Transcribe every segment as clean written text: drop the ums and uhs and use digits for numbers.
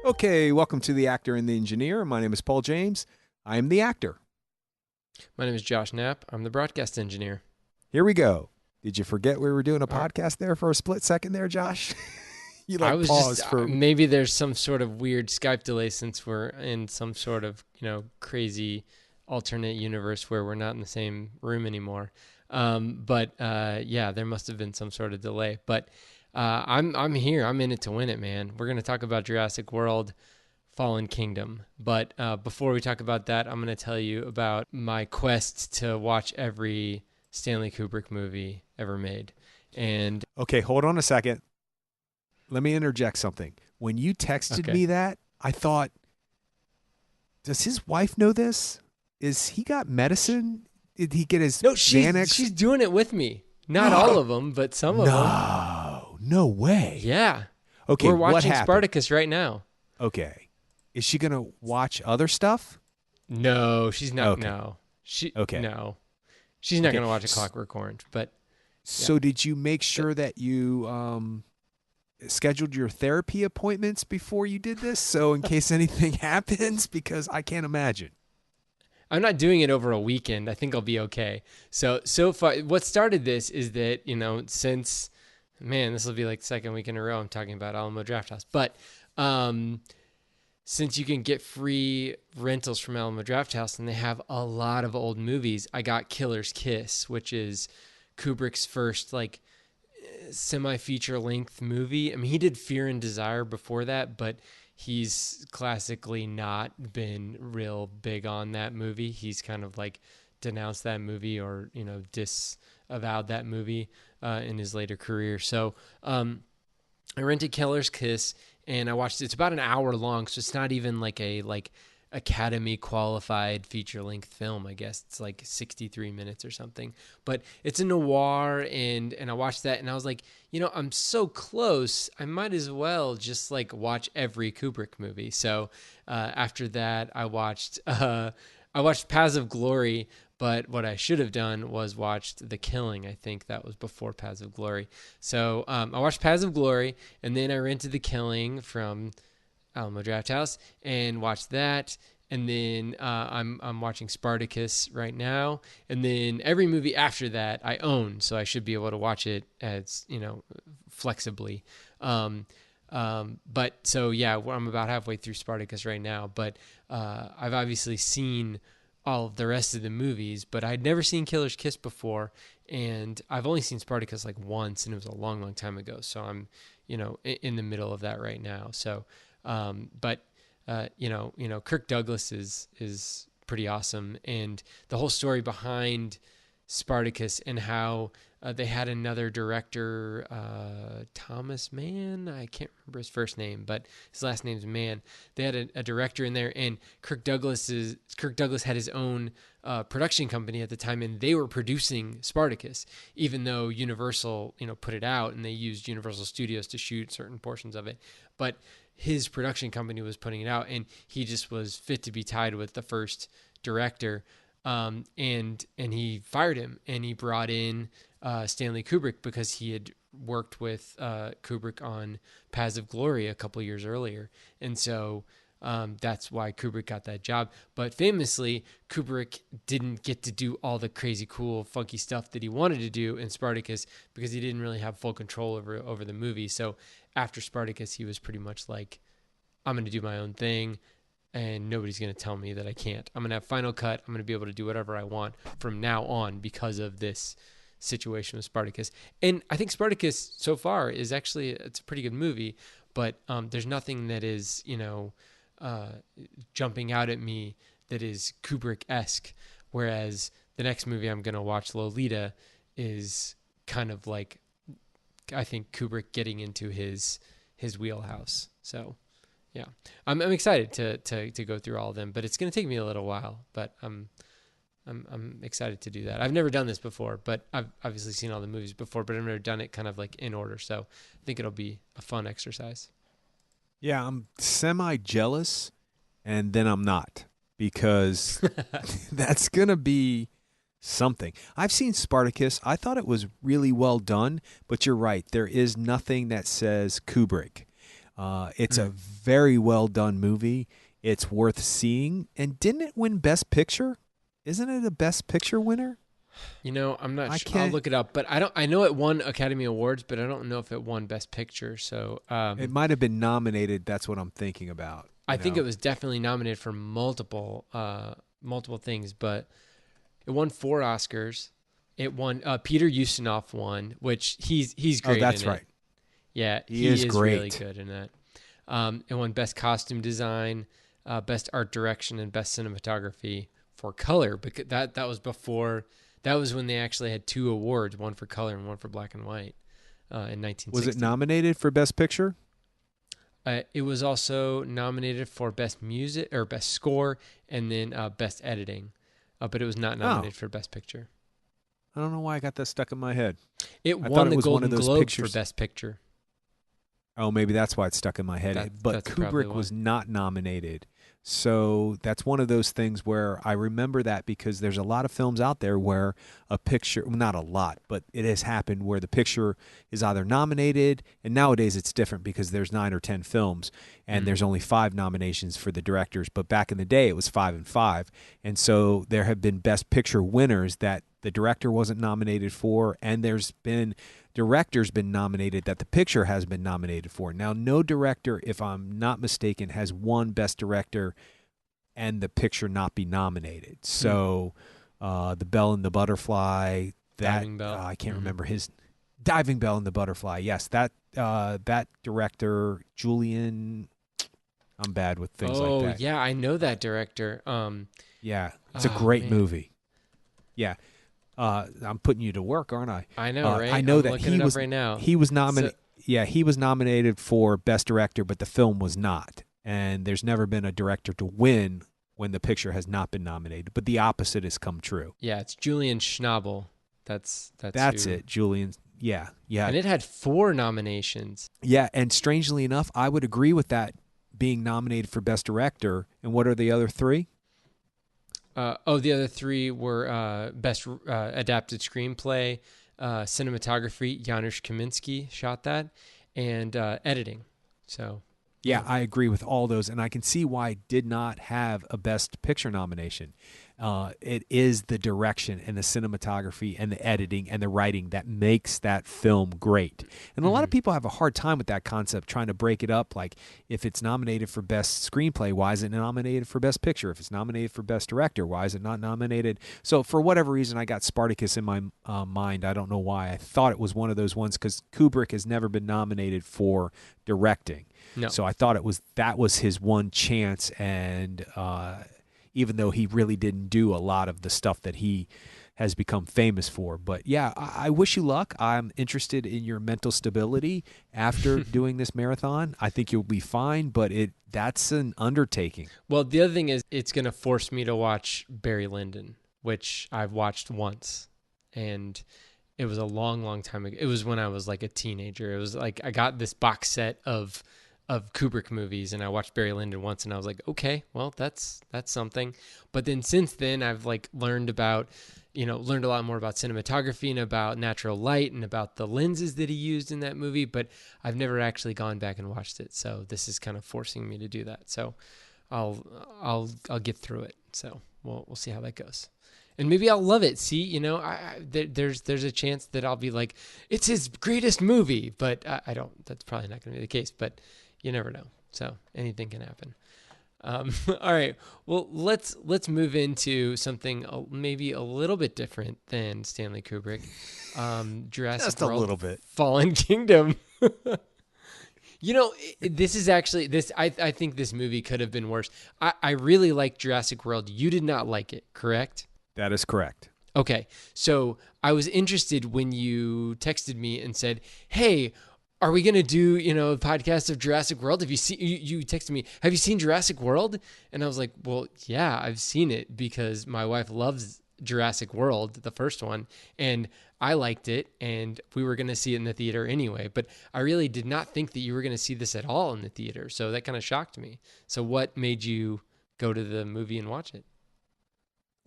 Okay, welcome to The Actor and the Engineer. My name is Paul James. I am the actor. My name is Josh Knapp. I'm the broadcast engineer. Here we go. Did you forget we were doing a All right. podcast there for a split second there, Josh? You I like was paused just for... maybe there's some sort of weird Skype delay since we're in some sort of crazy alternate universe where we're not in the same room anymore. Yeah, there must have been some sort of delay. But I'm here. I'm in it to win it, man. We're gonna talk about Jurassic World: Fallen Kingdom. But before we talk about that, I'm gonna tell you about my quest to watch every Stanley Kubrick movie ever made. And Okay, hold on a second. Let me interject something. When you texted me that, I thought, does his wife know this? Is he got medicine? Did he get his Xanax? She's doing it with me. Not all of them, but some of them. No way. Yeah. Okay, We're what watching happened? Spartacus right now. Okay. Is she going to watch other stuff? No, she's not. Okay. No. Okay. No. She's not Okay. going to watch A Clockwork Orange, but So did you make sure that you scheduled your therapy appointments before you did this? So in case anything happens, because I can't imagine. I'm not doing it over a weekend. I think I'll be okay. So far, what started this is that, since, this will be like the second week in a row I'm talking about Alamo Drafthouse. But since you can get free rentals from Alamo Drafthouse and they have a lot of old movies, I got Killer's Kiss, which is Kubrick's first semi-feature length movie. I mean, he did Fear and Desire before that, but he's classically not been real big on that movie. He's kind of denounced that movie or, disavowed that movie in his later career. So I rented Killer's Kiss and I watched it. It's about an hour long, so it's not even a Academy qualified feature length film. I guess it's 63 minutes or something, but it's a noir and I watched that and I was like, I'm so close. I might as well just watch every Kubrick movie. So after that, I watched Paths of Glory, but what I should have done was watched The Killing. I think that was before Paths of Glory. So I watched Paths of Glory and then I rented The Killing from Alamo Drafthouse and watched that. And then I'm watching Spartacus right now. And then every movie after that I own, so I should be able to watch it as flexibly. But so yeah, I'm about halfway through Spartacus right now. But I've obviously seen all of the rest of the movies, but I'd never seen Killer's Kiss before, and I've only seen Spartacus once, and it was a long, long time ago. So I'm in the middle of that right now. So. Kirk Douglas is pretty awesome, and the whole story behind Spartacus and how they had another director, Thomas Mann. I can't remember his first name, but his last name's Mann. They had a director in there, and Kirk Douglas had his own production company at the time, and they were producing Spartacus, even though Universal, put it out, and they used Universal Studios to shoot certain portions of it, but his production company was putting it out, and he just was fit to be tied with the first director. And he fired him, and he brought in Stanley Kubrick because he had worked with Kubrick on Paths of Glory a couple years earlier. And so that's why Kubrick got that job. But famously, Kubrick didn't get to do all the crazy, cool, funky stuff that he wanted to do in Spartacus because he didn't really have full control over the movie. So after Spartacus, he was pretty much I'm going to do my own thing, and nobody's going to tell me that I can't. I'm going to have final cut. I'm going to be able to do whatever I want from now on because of this situation with Spartacus. And I think Spartacus so far is actually, it's a pretty good movie, but there's nothing that is, jumping out at me that is Kubrick-esque. Whereas the next movie I'm going to watch, Lolita, is kind of I think Kubrick getting into his wheelhouse. So yeah, I'm excited to go through all of them, but it's going to take me a little while, but I'm excited to do that. I've never done this before, but I've obviously seen all the movies before, but I've never done it kind of in order. So I think it'll be a fun exercise. Yeah, I'm semi-jealous, and then I'm not, because that's going to be something. I've seen Spartacus. I thought it was really well done, but you're right. There is nothing that says Kubrick. It's a very well done movie. It's worth seeing. And didn't it win Best Picture? Isn't it a Best Picture winner? I'm not I sure. I'll can't. look it up, but I know it won Academy Awards, but I don't know if it won Best Picture. So It might have been nominated. That's what I'm thinking about. I think it was definitely nominated for multiple things, but it won 4 Oscars. It won. Peter Ustinov won, which he's great. Oh, that's in right. It. Yeah, He is great. really good in that. It won Best Costume Design, Best Art Direction, and Best Cinematography for color. Because that was before. That was when they actually had 2 awards, one for color and one for black and white, in 1960. Was it nominated for Best Picture? It was also nominated for Best Music or Best Score, and then Best Editing, but it was not nominated for Best Picture. I don't know why I got that stuck in my head. It won the Golden Globe for Best Picture. Oh, maybe that's why it's stuck in my head. But Kubrick was not nominated. So that's one of those things where I remember that because there's a lot of films out there where a picture, well, not a lot, but it has happened where the picture is either nominated, and nowadays it's different because there's 9 or 10 films and there's only 5 nominations for the directors. But back in the day, it was 5 and 5. And so there have been Best Picture winners that the director wasn't nominated for, and there's been director's been nominated that the picture has been nominated for. Now, no director, if I'm not mistaken, has won Best Director and the picture not be nominated. So, The Bell and the Butterfly, Diving Bell. I can't remember his Diving Bell and the Butterfly. Yes, that director, Julian. I'm bad with things like that. Oh yeah, I know that director. Yeah, it's a great movie. Yeah. I'm putting you to work, aren't I? I know, right? I know I'm that looking he it was up right now. He was nominated. He was nominated for Best Director, but the film was not. And there's never been a director to win when the picture has not been nominated. But the opposite has come true. Yeah, it's Julian Schnabel. That's it, Julian. Yeah. And it had 4 nominations. Yeah, and strangely enough, I would agree with that being nominated for Best Director. And what are the other 3? The other 3 were Best Adapted Screenplay, Cinematography, Janusz Kaminski shot that, and Editing. So, yeah, I agree with all those, and I can see why it did not have a Best Picture nomination. It is the direction and the cinematography and the editing and the writing that makes that film great. And a lot of people have a hard time with that concept, trying to break it up. Like, if it's nominated for Best Screenplay, why is it nominated for Best Picture? If it's nominated for Best Director, why is it not nominated? So for whatever reason, I got Spartacus in my mind. I don't know why. I thought it was one of those ones because Kubrick has never been nominated for directing. No. So I thought that was his one chance, and even though he really didn't do a lot of the stuff that he has become famous for. But yeah, I wish you luck. I'm interested in your mental stability after doing this marathon. I think you'll be fine, but that's an undertaking. Well, the other thing is it's going to force me to watch Barry Lyndon, which I've watched once. And it was a long, long time ago. It was when I was like a teenager. It was like I got this box set of Kubrick movies, and I watched Barry Lyndon once, and I was like, okay, well, that's something. But then since then, I've like learned a lot more about cinematography and about natural light and about the lenses that he used in that movie. But I've never actually gone back and watched it, so this is kind of forcing me to do that. So I'll get through it. So we'll see how that goes. And maybe I'll love it. See, there's a chance that I'll be like, it's his greatest movie, but I don't. That's probably not going to be the case. But you never know. So anything can happen. All right. Well, let's move into something maybe a little bit different than Stanley Kubrick. Jurassic Just World, a little bit. Fallen Kingdom. This is actually this. I think this movie could have been worse. I really like Jurassic World. You did not like it, correct? That is correct. Okay. So I was interested when you texted me and said, hey, are we going to do, a podcast of Jurassic World? Have you seen, you texted me, have you seen Jurassic World? And I was like, well, yeah, I've seen it because my wife loves Jurassic World, the first one, and I liked it, and we were going to see it in the theater anyway, but I really did not think that you were going to see this at all in the theater. So that kind of shocked me. So what made you go to the movie and watch it?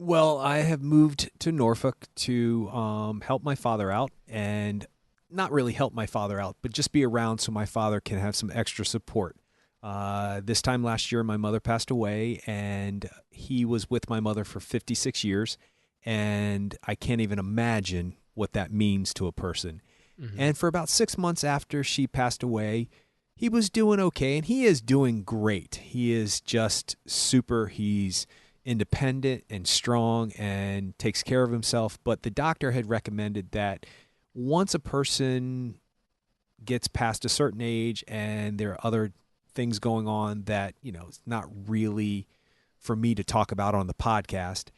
Well, I have moved to Norfolk to help my father out, and not really help my father out, but just be around so my father can have some extra support. This time last year, my mother passed away, and he was with my mother for 56 years, and I can't even imagine what that means to a person. Mm-hmm. And for about 6 months after she passed away, he was doing okay, and he is doing great. He is just super. He's independent and strong and takes care of himself. But the doctor had recommended that once a person gets past a certain age and there are other things going on that, it's not really for me to talk about on the podcast.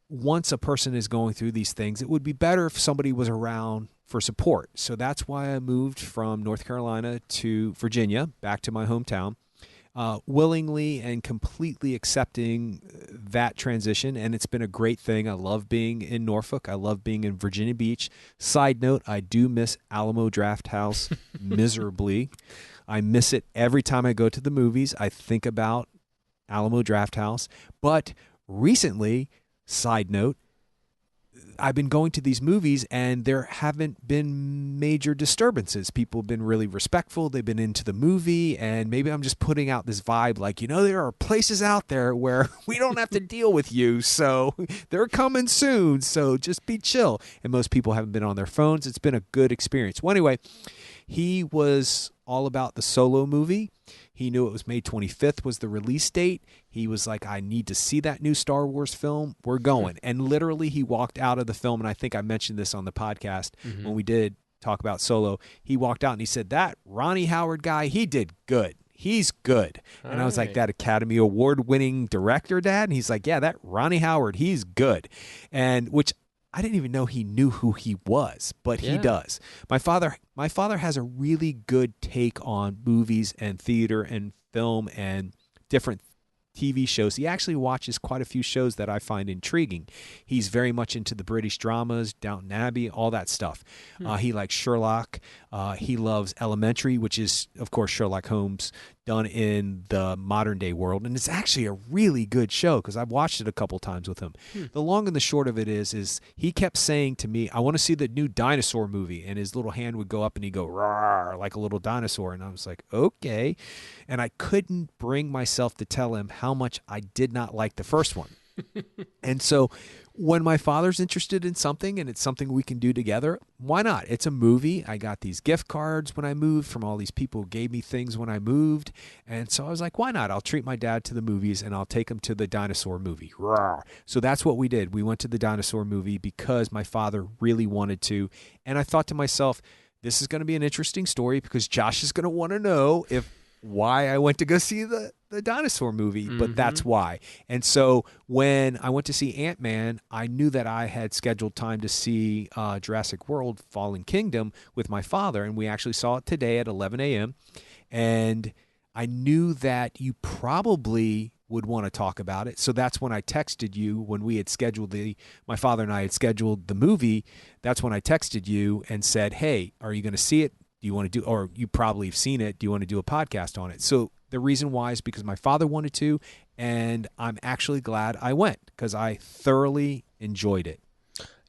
Once a person is going through these things, it would be better if somebody was around for support. So that's why I moved from North Carolina to Virginia, back to my hometown, willingly and completely accepting that transition. And it's been a great thing. I love being in Norfolk. I love being in Virginia Beach. Side note, I do miss Alamo Drafthouse miserably. I miss it every time I go to the movies. I think about Alamo Drafthouse. But recently, side note, I've been going to these movies and there haven't been major disturbances. People have been really respectful. They've been into the movie, and maybe I'm just putting out this vibe like, there are places out there where we don't have to deal with you. So they're coming soon. So just be chill. And most people haven't been on their phones. It's been a good experience. Well, anyway, he was all about the Solo movie. He knew it was May 25th was the release date. He was like, I need to see that new Star Wars film. We're going. And literally he walked out of the film, and I think I mentioned this on the podcast when we did talk about Solo. He walked out and he said, that Ronnie Howard guy, he did good. He's good. And I was like, that Academy Award winning director, Dad? And he's like, yeah, that Ronnie Howard, he's good. And which I didn't even know he knew who he was, but he does. My father has a really good take on movies and theater and film and different TV shows. He actually watches quite a few shows that I find intriguing. He's very much into the British dramas, Downton Abbey, all that stuff. He likes Sherlock. He loves Elementary, which is, of course, Sherlock Holmes done in the modern day world. And it's actually a really good show because I've watched it a couple times with him. The long and the short of it is he kept saying to me, I want to see the new dinosaur movie. And his little hand would go up and he'd go, rawr, like a little dinosaur. And I was like, okay. And I couldn't bring myself to tell him how much I did not like the first one. And so when my father's interested in something and it's something we can do together, why not? It's a movie. I got these gift cards when I moved from all these people who gave me things when I moved. And so I was like, why not? I'll treat my dad to the movies and I'll take him to the dinosaur movie. Rawr. So that's what we did. We went to the dinosaur movie because my father really wanted to. And I thought to myself, this is going to be an interesting story because Josh is going to want to know why I went to go see the dinosaur movie, but that's why. And so when I went to see Ant-Man, I knew that I had scheduled time to see Jurassic World Fallen Kingdom with my father, and we actually saw it today at 11 a.m. And I knew that you probably would want to talk about it. So that's when I texted you when we had scheduled my father and I had scheduled the movie. That's when I texted you and said, hey, are you going to see it? Do you want to do, or you probably have seen it. Do you want to do a podcast on it? So the reason why is because my father wanted to, and I'm actually glad I went because I thoroughly enjoyed it.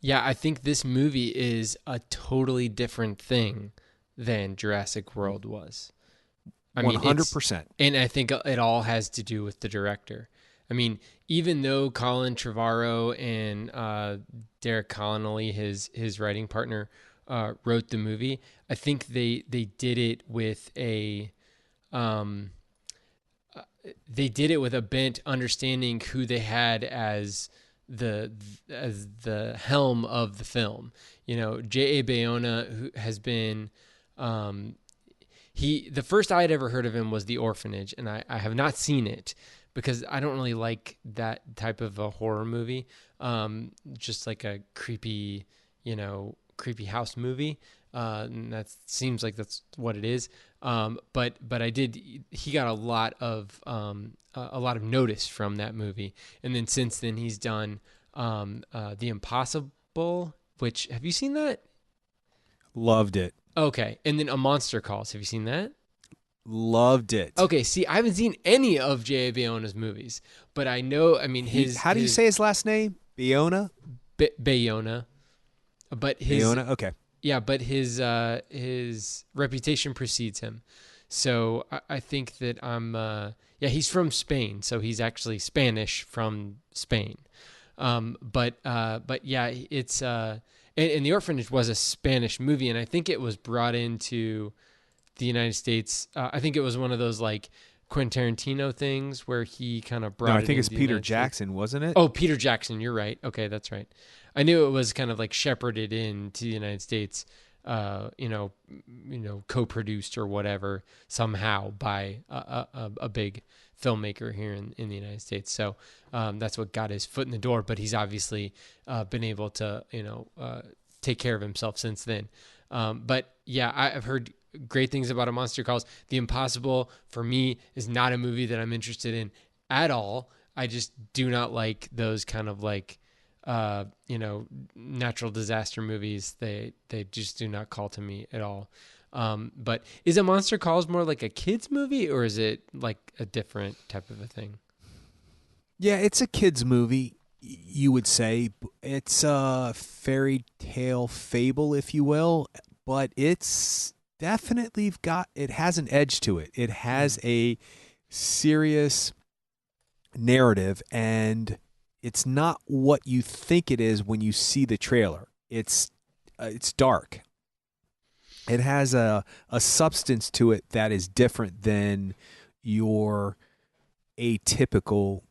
Yeah, I think this movie is a totally different thing than Jurassic World was. 100%. And I think it all has to do with the director. I mean, even though Colin Trevorrow and Derek Connolly, his writing partner, wrote the movie, I think they did it with a bent understanding who they had as the helm of the film. J.A. Bayona, who has been the first I had ever heard of him was The Orphanage, and I have not seen it because I don't really like that type of a horror movie. Just like a creepy house movie. And that seems like that's what it is. But he got a lot of notice from that movie. And then since then he's done, The Impossible, which, have you seen that? Loved it. Okay. And then A Monster Calls. Have you seen that? Loved it. Okay. See, I haven't seen any of J.A. Bayona's movies, but I know, how do you say his last name? Bayona? Bayona. But his, Bayona? Okay. but his reputation precedes him. So I think that he's from Spain, so he's actually Spanish from Spain. But yeah, it's and The Orphanage was a Spanish movie, and I think it was brought into the United States. I think it was one of those like Quentin Tarantino things where he kind of brought. No, I it think it's into the Peter United Jackson, States. wasn't it? Oh, Peter Jackson, you're right. Okay, that's right. I knew it was kind of like shepherded into the United States, co-produced or whatever somehow by a big filmmaker here in the United States. So that's what got his foot in the door. But he's obviously been able to take care of himself since then. But yeah, I've heard great things about A Monster Calls. The Impossible for me is not a movie that I'm interested in at all. I just do not like those kind of like natural disaster movies. They just do not call to me at all. But is A Monster Calls more like a kids movie, or is it like a different type of a thing? Yeah, it's a kids movie, you would say. It's a fairy tale fable, if you will, but it's definitely it has an edge to it. It has a serious narrative, and it's not what you think it is when you see the trailer. It's dark. It has a substance to it that is different than your atypical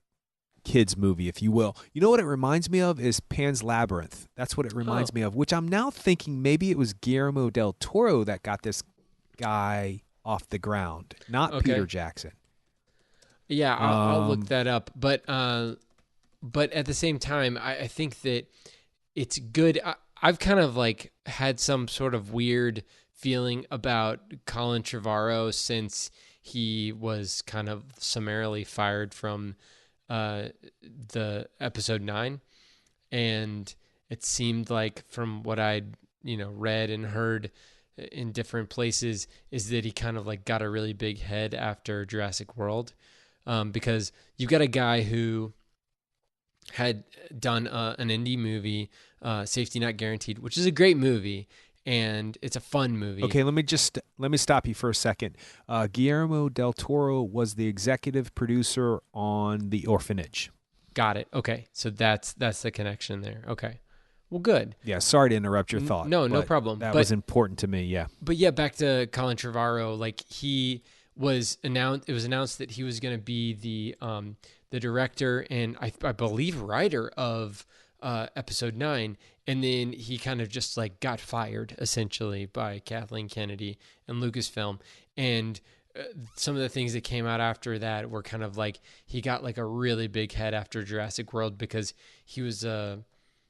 kids movie, if you will. You know what it reminds me of is Pan's Labyrinth. That's what it reminds me of, which I'm now thinking maybe it was Guillermo del Toro that got this guy off the ground, not Peter Jackson. Yeah, I'll look that up. But at the same time, I think that it's good. I've kind of like had some sort of weird feeling about Colin Trevorrow since he was kind of summarily fired from the episode 9, and it seemed like from what I'd read and heard in different places is that he kind of like got a really big head after Jurassic World, because you've got a guy who had done an indie movie, Safety Not Guaranteed, which is a great movie, and it's a fun movie. Okay, let me stop you for a second. Guillermo del Toro was the executive producer on The Orphanage. Got it. Okay, so that's the connection there. Okay, well, good. Yeah, sorry to interrupt your thought. No problem. That was important to me. Yeah. But yeah, back to Colin Trevorrow. Like he was announced. It was announced that he was going to be the director and I believe writer of episode 9, and then he kind of just like got fired essentially by Kathleen Kennedy and Lucasfilm, and some of the things that came out after that were kind of like he got like a really big head after Jurassic World because he was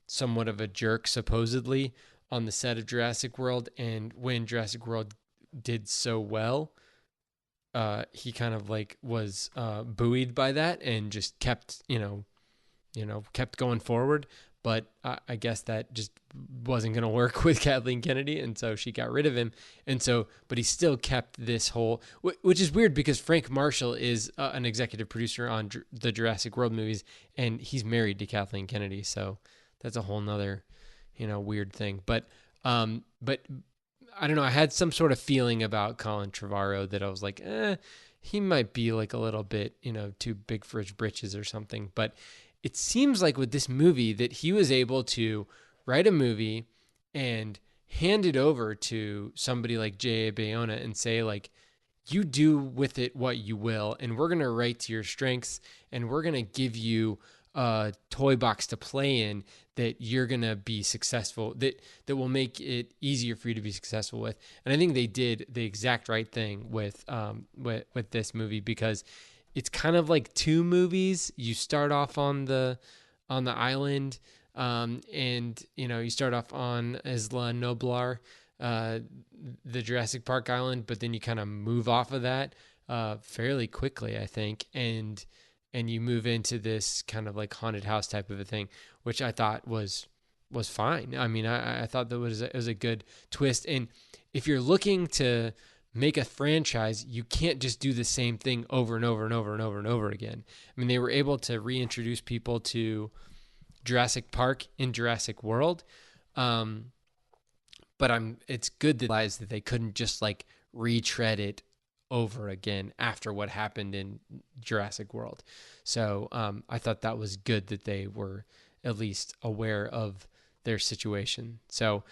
somewhat of a jerk supposedly on the set of Jurassic World, and when Jurassic World did so well, he kind of like was buoyed by that and just kept kept going forward. But I guess that just wasn't going to work with Kathleen Kennedy, and so she got rid of him. And so, but he still kept this whole, which is weird because Frank Marshall is an executive producer on the Jurassic World movies, and he's married to Kathleen Kennedy. So that's a whole nother, weird thing. But I don't know. I had some sort of feeling about Colin Trevorrow that I was like, he might be like a little bit, too big for his britches or something. But it seems like with this movie that he was able to write a movie and hand it over to somebody like Javi Bayona and say like, you do with it what you will, and we're going to write to your strengths, and we're going to give you a toy box to play in that you're going to be successful, that will make it easier for you to be successful with. And I think they did the exact right thing with this movie, because it's kind of like two movies. You start off on the island, and you start off on Isla Nublar, the Jurassic Park island, but then you kind of move off of that fairly quickly, I think, and you move into this kind of like haunted house type of a thing, which I thought was fine. I mean, I thought that it was a good twist. And if you're looking to make a franchise, you can't just do the same thing over and over and over and over and over again. I mean, they were able to reintroduce people to Jurassic Park in Jurassic World, But it's good that realize that they couldn't just like retread it over again after what happened in Jurassic World. So I thought that was good that they were at least aware of their situation. So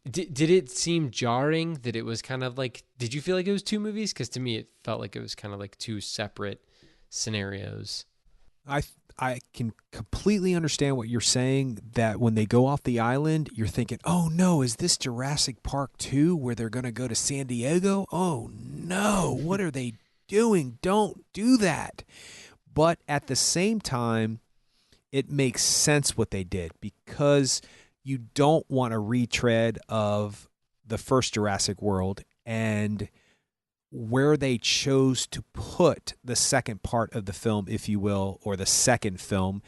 did it seem jarring that it was kind of like, did you feel like it was two movies? Because to me, it felt like it was kind of like two separate scenarios. I can completely understand what you're saying, that when they go off the island, you're thinking, oh no, is this Jurassic Park 2 where they're going to go to San Diego? Oh no, what are they doing? Don't do that. But at the same time, it makes sense what they did, because you don't want a retread of the first Jurassic World, and where they chose to put the second part of the film, if you will, or the second film,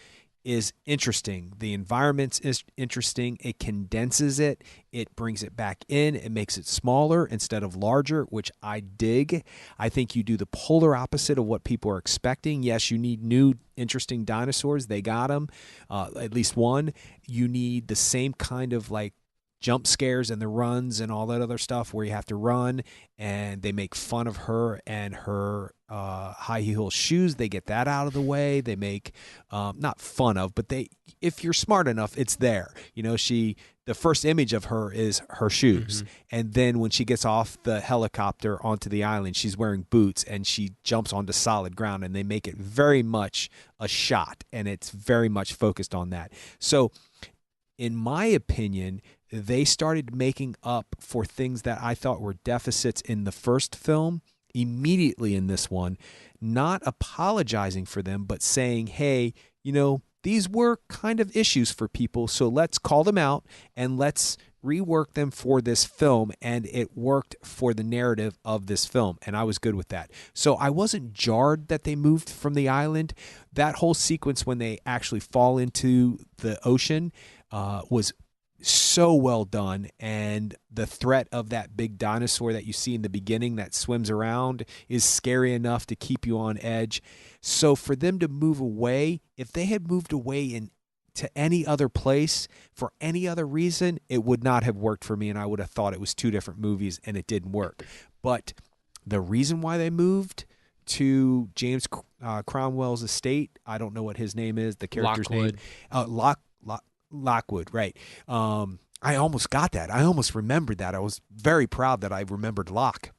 is interesting. The environment is interesting. It condenses it. It brings it back in. It makes it smaller instead of larger, which I dig. I think you do the polar opposite of what people are expecting. Yes, you need new, interesting dinosaurs. They got them, at least one. You need the same kind of like jump scares and the runs and all that other stuff where you have to run, and they make fun of her and her high heel shoes. They get that out of the way. They make not fun of, but they, if you're smart enough, it's there. You know, the first image of her is her shoes. Mm-hmm. And then when she gets off the helicopter onto the island, she's wearing boots and she jumps onto solid ground, and they make it very much a shot, and it's very much focused on that. So in my opinion, they started making up for things that I thought were deficits in the first film immediately in this one, not apologizing for them, but saying, hey, you know, these were kind of issues for people, so let's call them out and let's rework them for this film. And it worked for the narrative of this film, and I was good with that. So I wasn't jarred that they moved from the island. That whole sequence when they actually fall into the ocean was so well done, and the threat of that big dinosaur that you see in the beginning that swims around is scary enough to keep you on edge. So for them to move away, if they had moved away to any other place for any other reason, it would not have worked for me, and I would have thought it was two different movies, and it didn't work. But the reason why they moved to James Cromwell's estate, I don't know what his name is, the character's Lockwood. name. Lockwood, right. I almost got that. I almost remembered that. I was very proud that I remembered Locke.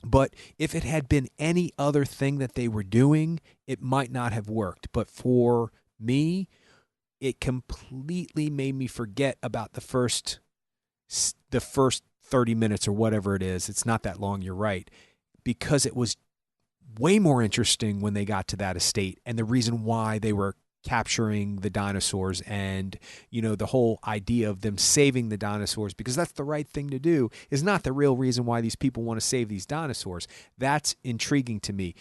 But if it had been any other thing that they were doing, it might not have worked. But for me, it completely made me forget about the first 30 minutes or whatever it is. It's not that long, you're right, because it was way more interesting when they got to that estate, and the reason why they were capturing the dinosaurs, and you know, the whole idea of them saving the dinosaurs because that's the right thing to do is not the real reason why these people want to save these dinosaurs. That's intriguing to me.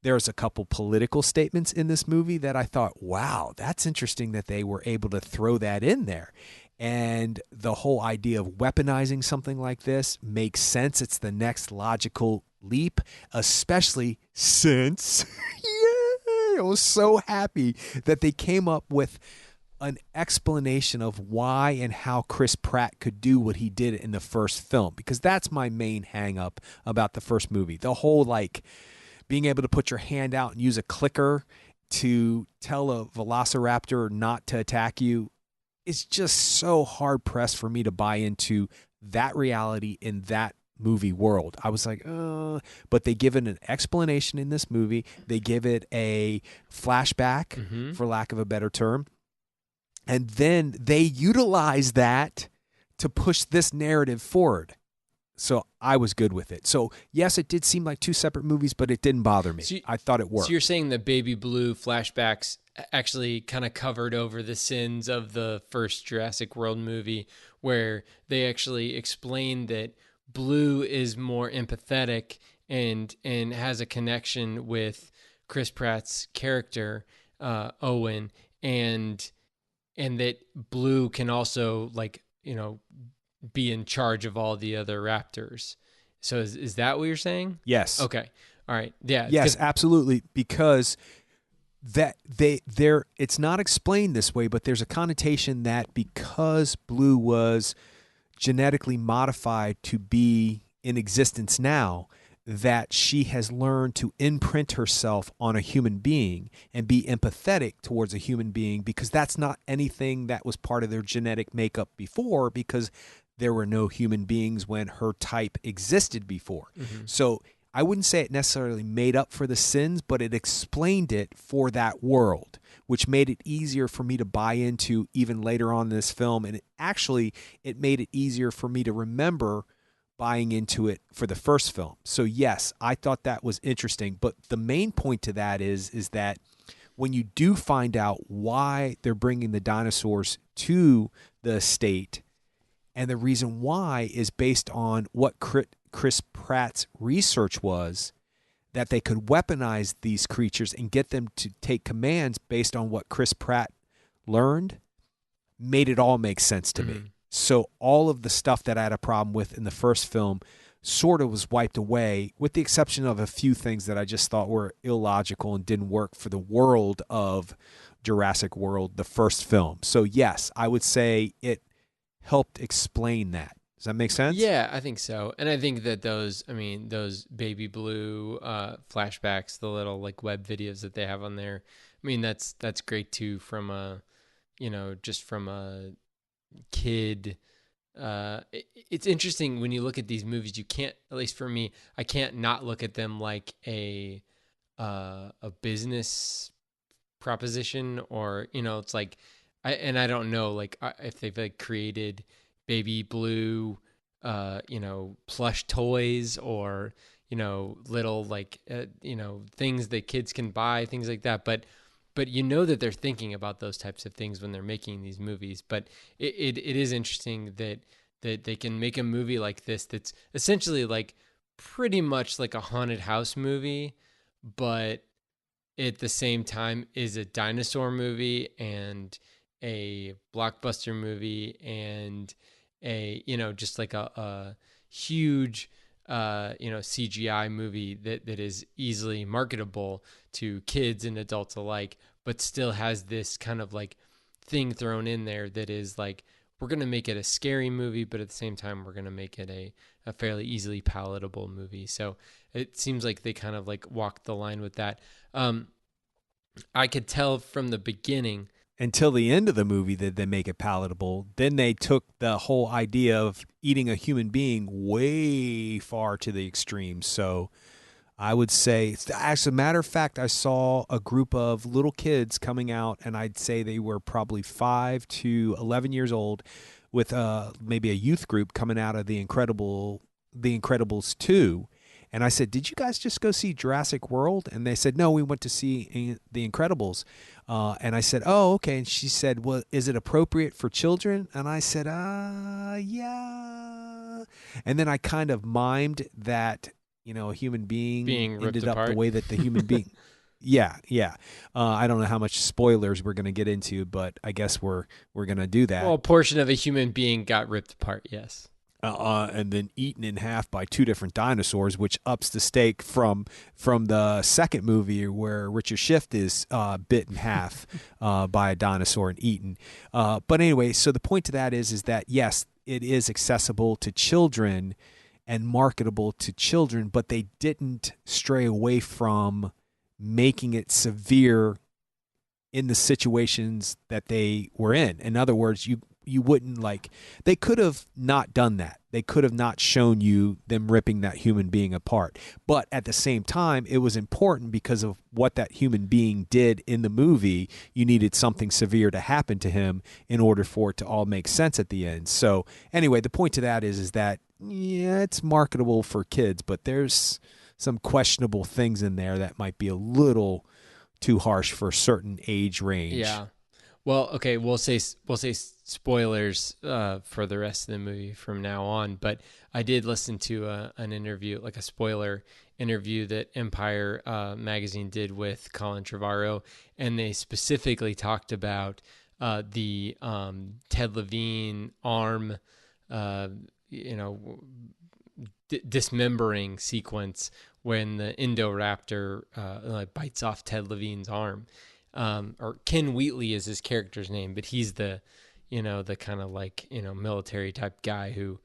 There's a couple political statements in this movie that I thought, wow, that's interesting that they were able to throw that in there. And the whole idea of weaponizing something like this makes sense. It's the next logical leap, especially since I was so happy that they came up with an explanation of why and how Chris Pratt could do what he did in the first film, because that's my main hang up about the first movie. The whole like being able to put your hand out and use a clicker to tell a velociraptor not to attack you is just so hard pressed for me to buy into that reality in that movie world. I was like, but they give it an explanation in this movie. They give it a flashback, for lack of a better term. And then they utilize that to push this narrative forward. So I was good with it. So yes, it did seem like two separate movies, but it didn't bother me. I thought it worked. So you're saying the Baby Blue flashbacks actually kind of covered over the sins of the first Jurassic World movie, where they actually explained that Blue is more empathetic and has a connection with Chris Pratt's character, Owen, and that Blue can also, like, you know, be in charge of all the other raptors. So is that what you're saying? Yes. Okay. All right. Yeah. Yes, absolutely. Because it's not explained this way, but there's a connotation that because Blue was genetically modified to be in existence now, that she has learned to imprint herself on a human being and be empathetic towards a human being, because that's not anything that was part of their genetic makeup before, because there were no human beings when her type existed before. Mm-hmm. So I wouldn't say it necessarily made up for the sins, but it explained it for that world, which made it easier for me to buy into even later on in this film. And it made it easier for me to remember buying into it for the first film. So yes, I thought that was interesting. But the main point to that is that when you do find out why they're bringing the dinosaurs to the estate, and the reason why is based on what Chris Pratt's research was, that they could weaponize these creatures and get them to take commands based on what Chris Pratt learned, made it all make sense to me. So all of the stuff that I had a problem with in the first film sort of was wiped away, with the exception of a few things that I just thought were illogical and didn't work for the world of Jurassic World, the first film. So yes, I would say it helped explain that. Does that make sense? Yeah, I think so. And I think that those baby blue flashbacks, the little like web videos that they have on there, I mean, that's great too, from a, just from a kid. It's interesting when you look at these movies, you can't, at least for me, I can't not look at them like a business proposition, or, it's like, I don't know, like if they've like created baby blue, plush toys, or, little like, things that kids can buy, things like that. But that they're thinking about those types of things when they're making these movies. But it is interesting that they can make a movie like this that's essentially like pretty much like a haunted house movie, but at the same time is a dinosaur movie and a blockbuster movie and a, just like a huge CGI movie that is easily marketable to kids and adults alike, but still has this kind of like thing thrown in there that is like, we're going to make it a scary movie, but at the same time, we're going to make it a fairly easily palatable movie. So it seems like they kind of like walked the line with that. I could tell from the beginning, until the end of the movie, that they make it palatable. Then they took the whole idea of eating a human being way far to the extreme. So I would say, as a matter of fact, I saw a group of little kids coming out, and I'd say they were probably 5 to 11 years old, with maybe a youth group coming out of The Incredibles 2. And I said, did you guys just go see Jurassic World? And they said, no, we went to see The Incredibles. And I said, oh, okay. And she said, well, is it appropriate for children? And I said, yeah. And then I kind of mimed that, a human being being ripped ended up apart the way that the human being. Yeah. I don't know how much spoilers we're going to get into, but I guess we're going to do that. Well, a portion of a human being got ripped apart, yes. And then eaten in half by 2 different dinosaurs, which ups the stake from the second movie where Richard Schiff is bit in half by a dinosaur and eaten. But anyway, so the point to that is that, yes, it is accessible to children and marketable to children, but they didn't stray away from making it severe in the situations that they were in. In other words, you wouldn't they could have not done that. They could have not shown you them ripping that human being apart. But at the same time, it was important because of what that human being did in the movie. You needed something severe to happen to him in order for it to all make sense at the end. So anyway, the point to that is that, yeah, it's marketable for kids, but there's some questionable things in there that might be a little too harsh for a certain age range. Yeah. Well, okay, we'll say spoilers for the rest of the movie from now on. But I did listen to an interview, like a spoiler interview that Empire magazine did with Colin Trevorrow, and they specifically talked about the Ted Levine arm, dismembering sequence when the Indoraptor bites off Ted Levine's arm. Or Ken Wheatley is his character's name, but he's the the kind of like, military type guy who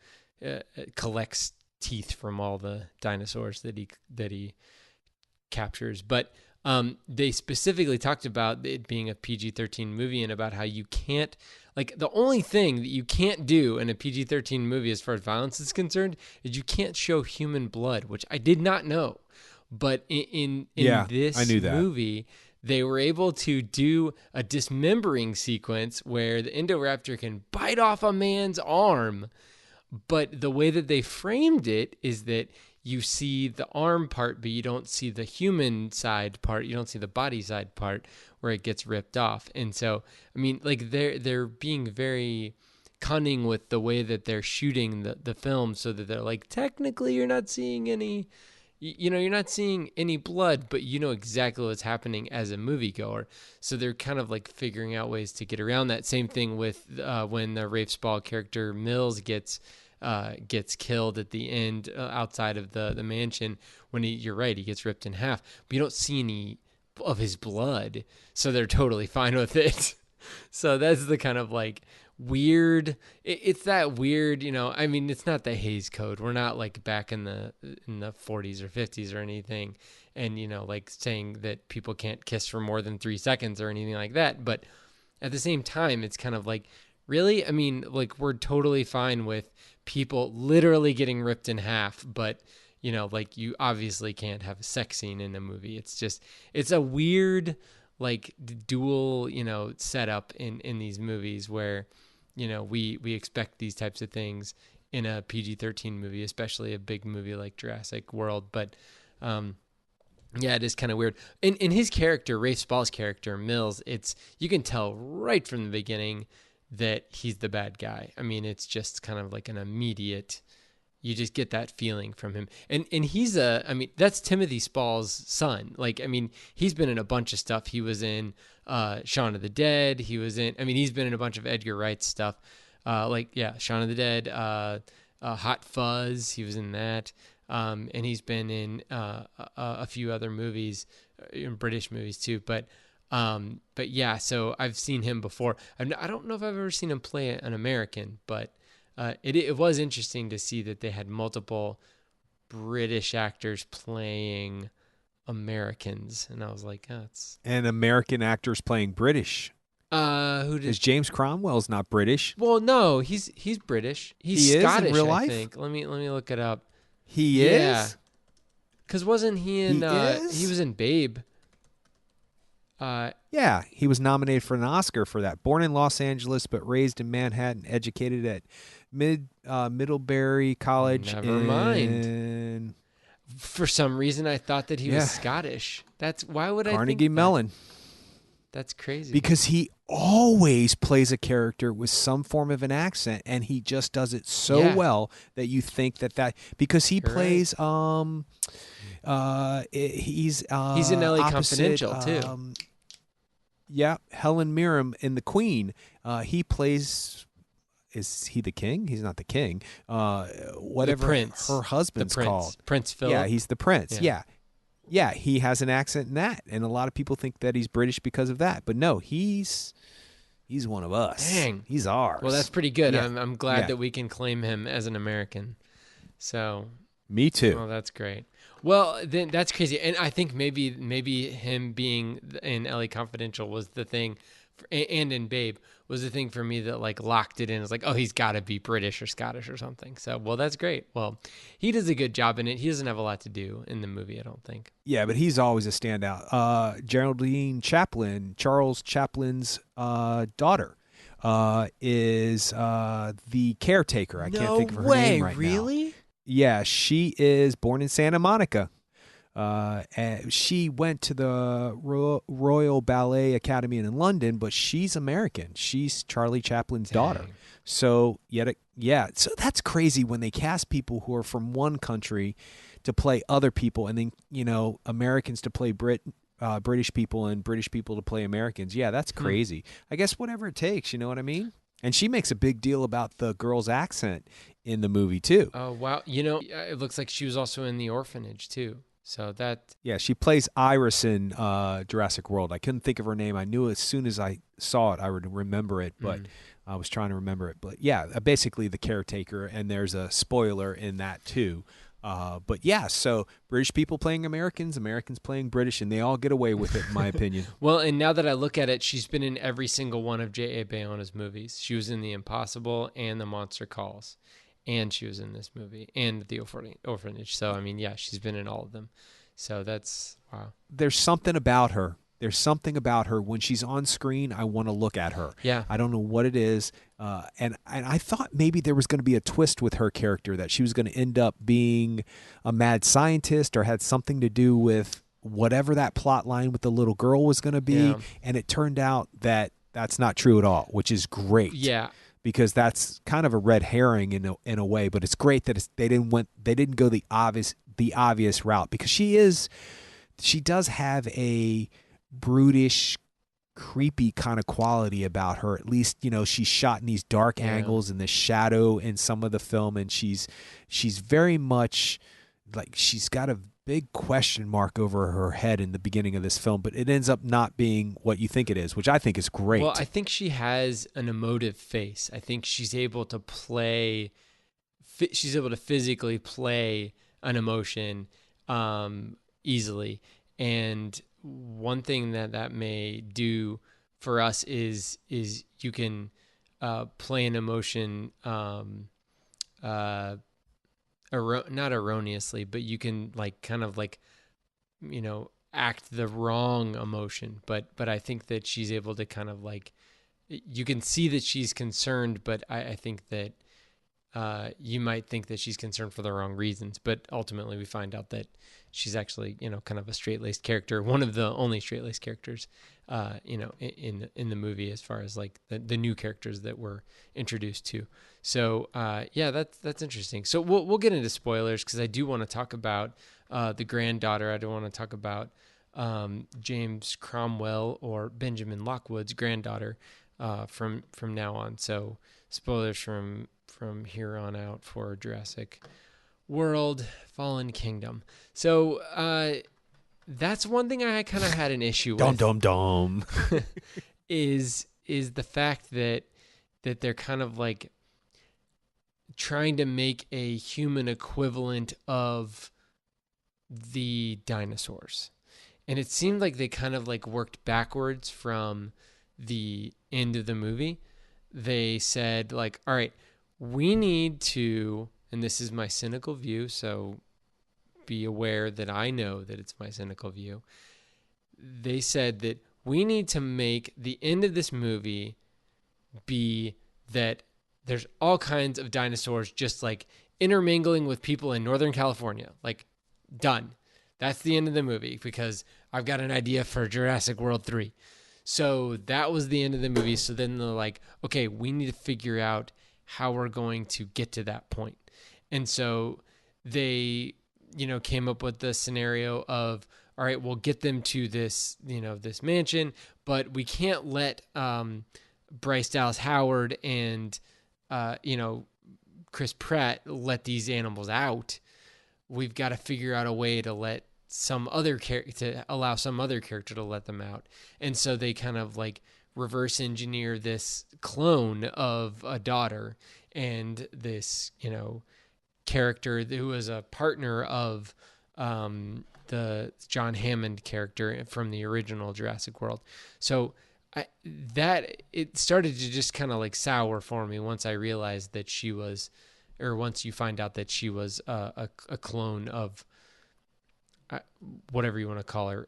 collects teeth from all the dinosaurs that he captures. But they specifically talked about it being a PG-13 movie and about how you can't, like, the only thing that you can't do in a PG-13 movie as far as violence is concerned is you can't show human blood, which I did not know. But in this I knew that. movie, they were able to do a dismembering sequence where the Indoraptor can bite off a man's arm. But the way that they framed it is that you see the arm part, but you don't see the human side part. You don't see the body side part where it gets ripped off. And so, I mean, like they're being very cunning with the way that they're shooting the film, so that they're like, technically you're not seeing any, you're not seeing any blood, but you know exactly what's happening as a moviegoer. So they're kind of like figuring out ways to get around that. Same thing with when the Rafe Spall character Mills gets killed at the end outside of the mansion, when you're right, he gets ripped in half, but you don't see any of his blood, so they're totally fine with it. So that's the kind of like weird, it's that weird, I mean, it's not the Hays Code. We're not like back in the 40s or 50s or anything, and like saying that people can't kiss for more than 3 seconds or anything like that. But at the same time, it's kind of like, really? I mean, like, we're totally fine with people literally getting ripped in half, but like, you obviously can't have a sex scene in a movie. It's a weird, like, dual, setup in these movies where, we expect these types of things in a PG-13 movie, especially a big movie like Jurassic World. But, yeah, it is kind of weird. In his character, Rafe Spall's character, Mills, you can tell right from the beginning that he's the bad guy. I mean, it's just kind of like an immediate, you just get that feeling from him. And he's that's Timothy Spall's son. Like, I mean, he's been in a bunch of stuff. He was in Shaun of the Dead. He's been in a bunch of Edgar Wright stuff. Shaun of the Dead, Hot Fuzz, he was in that. And he's been in a few other movies, British movies too. But yeah, so I've seen him before. I don't know if I've ever seen him play an American, but it was interesting to see that they had multiple British actors playing Americans, and I was like, oh, it's... And American actors playing British. Who did? Because James Cromwell's not British. Well, no, he's British. He's Scottish, in real life? I think. Let me look it up. He is? Because wasn't he in... he was in Babe. Yeah, he was nominated for an Oscar for that. Born in Los Angeles, but raised in Manhattan, educated at Middlebury College. Never mind. For some reason, I thought that he was Scottish. Why would I think Carnegie Mellon. That's crazy. Because he always plays a character with some form of an accent, and he just does it so well that you think that because he plays right. He's in LA Confidential too. Yeah, Helen Mirren in The Queen. He plays. Is he the king? He's not the king. Whatever the prince. Her husband's called. Prince Philip. Yeah, he's the prince. Yeah, he has an accent in that, and a lot of people think that he's British because of that. But no, he's one of us. Dang, he's ours. Well, that's pretty good. Yeah. I'm glad that we can claim him as an American. So. Me too. Oh, that's great. Well, then that's crazy, and I think maybe him being in LA Confidential was the thing, and in Babe was the thing for me that like locked it in. It's like, oh, he's got to be British or Scottish or something. So, well, that's great. Well, he does a good job in it. He doesn't have a lot to do in the movie, I don't think. Yeah, but he's always a standout. Geraldine Chaplin, Charles Chaplin's daughter, is the caretaker. I can't think of her name right now. Really? Yeah, she is born in Santa Monica. And she went to the Royal Ballet Academy in London, but she's American. She's Charlie Chaplin's daughter. So so that's crazy when they cast people who are from one country to play other people, and then Americans to play British people and British people to play Americans. Yeah, that's crazy. I guess whatever it takes. You know what I mean? And she makes a big deal about the girl's accent in the movie too. Oh wow! It looks like she was also in The Orphanage too. So that... Yeah, she plays Iris in Jurassic World. I couldn't think of her name. I knew as soon as I saw it, I would remember it. But I was trying to remember it, but yeah, basically the caretaker, and there's a spoiler in that too. But yeah, so British people playing Americans, Americans playing British, and they all get away with it, in my opinion. Well, and now that I look at it, she's been in every single one of J.A. Bayona's movies. She was in The Impossible and The Monster Calls, and she was in this movie and The Orphanage. So, I mean, yeah, she's been in all of them. So that's, wow. There's something about her. There's something about her when she's on screen. I want to look at her. Yeah. I don't know what it is, and I thought maybe there was going to be a twist with her character, that she was going to end up being a mad scientist or had something to do with whatever that plot line with the little girl was going to be. Yeah. And it turned out that that's not true at all, which is great. Yeah. Because that's kind of a red herring in a way, but it's great that they didn't go the obvious route, because she does have a brutish, creepy kind of quality about her. At least, she's shot in these dark angles and the shadow in some of the film, and she's very much like she's got a big question mark over her head in the beginning of this film, but it ends up not being what you think it is, which I think is great. Well, I think she has an emotive face. I think she's able to physically play an emotion easily. And one thing that may do for us is you can play an emotion not erroneously, but you can act the wrong emotion. But I think that she's able to kind of you can see that she's concerned, but I think that you might think that she's concerned for the wrong reasons, but ultimately we find out that she's actually, kind of a straight-laced character, one of the only straight-laced characters, in the movie, as far as the new characters that we're introduced to. So, yeah, that's interesting. So we'll get into spoilers, because I do want to talk about the granddaughter. I do want to talk about James Cromwell, or Benjamin Lockwood's granddaughter, from now on. So spoilers from here on out for Jurassic World Fallen Kingdom. So that's one thing I kind of had an issue with. Dum. is the fact that they're kind of trying to make a human equivalent of the dinosaurs. And it seemed like they kind of worked backwards from the end of the movie. They said all right, we need to, and this is my cynical view, so be aware that I know that it's my cynical view. They said that we need to make the end of this movie be that there's all kinds of dinosaurs just intermingling with people in Northern California. Done. That's the end of the movie, because I've got an idea for Jurassic World 3. So that was the end of the movie. So then they're okay, we need to figure out how we're going to get to that point. And so they, came up with the scenario of, all right, we'll get them to this, this mansion, but we can't let Bryce Dallas Howard and, Chris Pratt let these animals out. We've got to figure out a way to let allow some other character to let them out. And so they kind of reverse engineer this clone of a daughter and this, character who was a partner of the John Hammond character from the original Jurassic World. So it started to just kind of sour for me once I realized that she was, or once you find out that she was a clone of whatever you want to call her,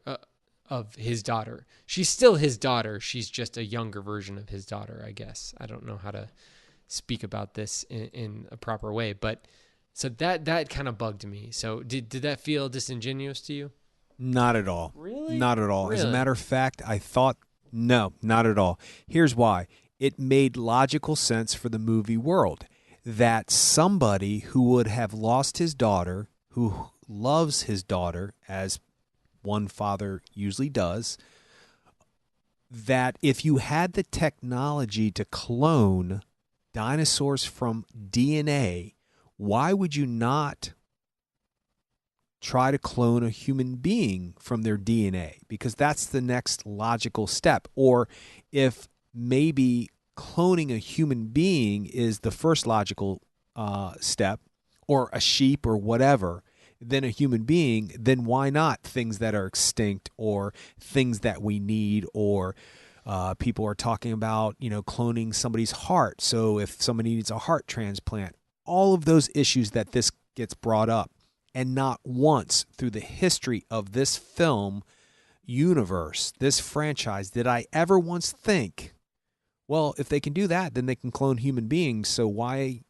of his daughter. She's still his daughter. She's just a younger version of his daughter, I guess. I don't know how to speak about this in a proper way, but so that kind of bugged me. So did that feel disingenuous to you? Not at all. Really? Not at all. Really? As a matter of fact, I thought, no, not at all. Here's why. It made logical sense for the movie world that somebody who would have lost his daughter, who loves his daughter, as one father usually does, that if you had the technology to clone dinosaurs from DNA, why would you not try to clone a human being from their DNA? Because that's the next logical step. Or if maybe cloning a human being is the first logical step, or a sheep or whatever, then a human being, then why not things that are extinct or things that we need, or people are talking about, cloning somebody's heart. So if somebody needs a heart transplant, all of those issues that this gets brought up. And not once through the history of this film universe, this franchise, did I ever once think, well, if they can do that, then they can clone human beings. So why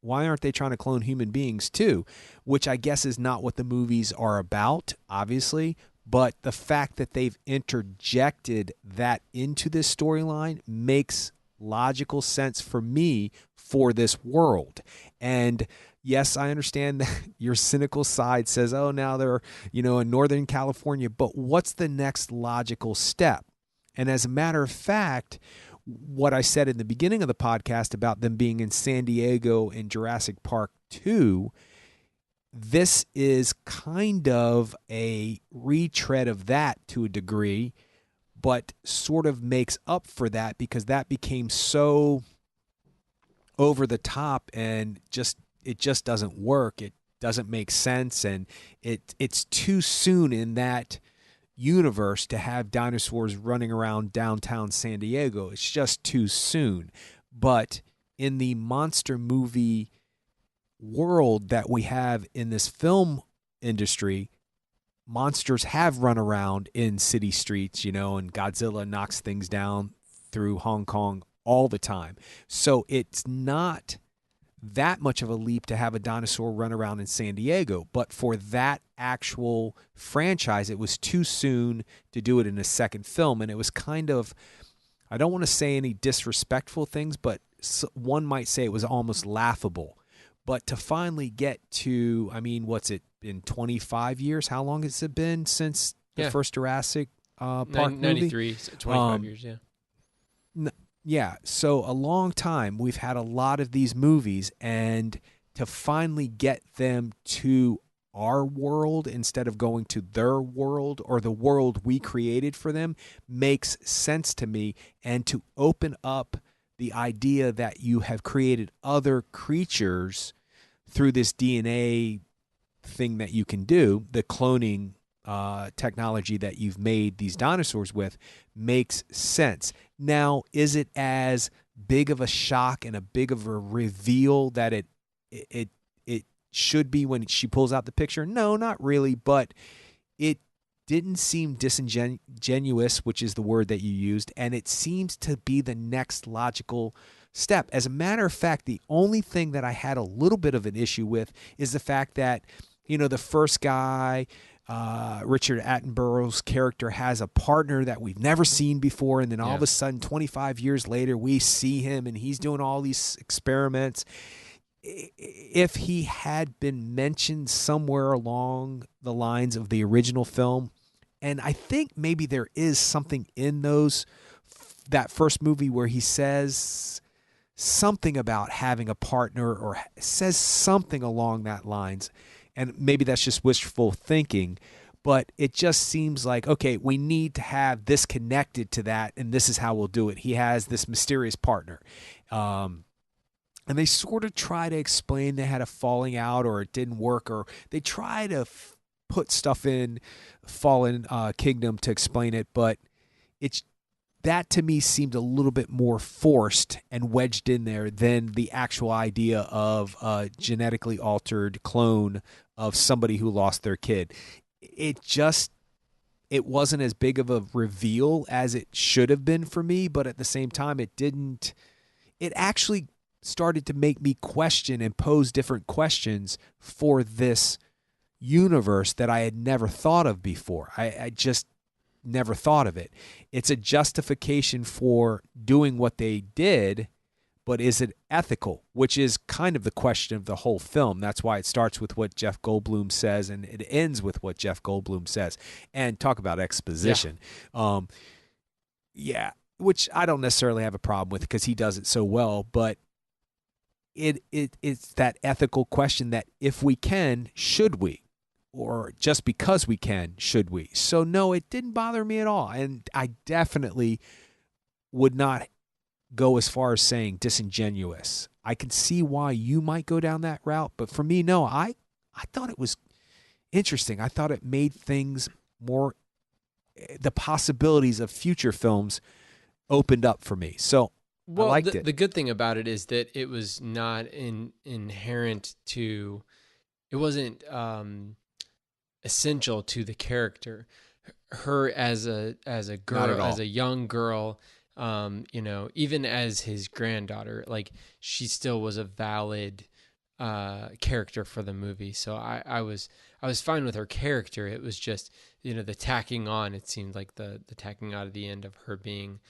aren't they trying to clone human beings too? Which I guess is not what the movies are about, obviously. But the fact that they've interjected that into this storyline makes logical sense for me for this world. And yes, I understand that your cynical side says, oh, now they're, in Northern California. But what's the next logical step? And as a matter of fact, what I said in the beginning of the podcast about them being in San Diego in Jurassic Park 2, this is kind of a retread of that to a degree, but sort of makes up for that because that became so over the top and it just doesn't work. It doesn't make sense, and it's too soon in that universe to have dinosaurs running around downtown San Diego. It's just too soon. But in the monster movie world that we have in this film industry, monsters have run around in city streets, and Godzilla knocks things down through Hong Kong all the time. So it's not that much of a leap to have a dinosaur run around in San Diego. But for that actual franchise, it was too soon to do it in a second film. And it was kind of, I don't want to say any disrespectful things, but one might say it was almost laughable. But to finally get to, what's it been, 25 years? How long has it been since the first Jurassic Park 93, movie? so 25 years, yeah. Yeah, so a long time. We've had a lot of these movies, and to finally get them to our world instead of going to their world or the world we created for them makes sense to me. And to open up the idea that you have created other creatures through this DNA thing that you can do, the cloning technology that you've made these dinosaurs with, makes sense. Now, is it as big of a shock and a big of a reveal that it should be when she pulls out the picture? No, not really, but it didn't seem disingenuous, which is the word that you used, and it seems to be the next logical step. As a matter of fact, the only thing that I had a little bit of an issue with is the fact that, the first guy, Richard Attenborough's character, has a partner that we've never seen before, and then all of a sudden, 25 years later, we see him, and he's doing all these experiments. If he had been mentioned somewhere along the lines of the original film, and I think maybe there is something in that first movie where he says something about having a partner or says something along that lines, and maybe that's just wishful thinking, but it just seems like, okay, we need to have this connected to that, and this is how we'll do it. He has this mysterious partner. And they sort of try to explain they had a falling out or it didn't work, or they try to put stuff in Fallen Kingdom to explain it, but that to me seemed a little bit more forced and wedged in there than the actual idea of a genetically altered clone of somebody who lost their kid. It wasn't as big of a reveal as it should have been for me, but at the same time, it actually started to make me question and pose different questions for this universe that I had never thought of before. I just never thought of it. It's a justification for doing what they did, but is it ethical? Which is kind of the question of the whole film. That's why it starts with what Jeff Goldblum says and it ends with what Jeff Goldblum says. And talk about exposition. Which I don't necessarily have a problem with because he does it so well, but it's that ethical question that if we can, should we? Or just because we can, should we? So no, it didn't bother me at all. And I definitely would not go as far as saying disingenuous. I can see why you might go down that route, but for me, no. I thought it was interesting. I thought it made things more, the possibilities of future films opened up for me. So I liked it. The good thing about it is that it was not inherent to, it wasn't essential to the character. Her as a girl, as a young girl, even as his granddaughter, like she still was a valid character for the movie. So I was fine with her character. It was just, the tacking on. It seemed like the tacking on at the end of her being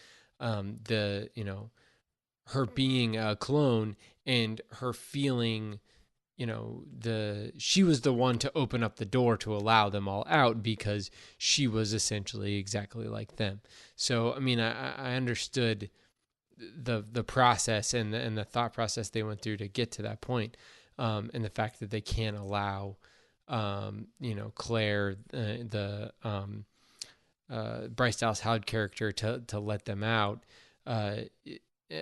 her being a clone and her feeling, she was the one to open up the door to allow them all out because she was essentially exactly like them. So, I mean, I understood the process and the thought process they went through to get to that point. And the fact that they can't allow, Claire, the Bryce Dallas Howard character to let them out.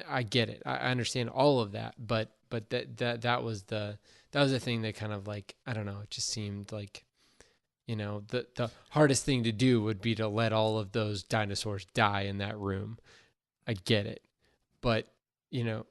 I get it. I understand all of that, but that was the thing that kind of like, I don't know, it just seemed like, the hardest thing to do would be to let all of those dinosaurs die in that room. I get it. But,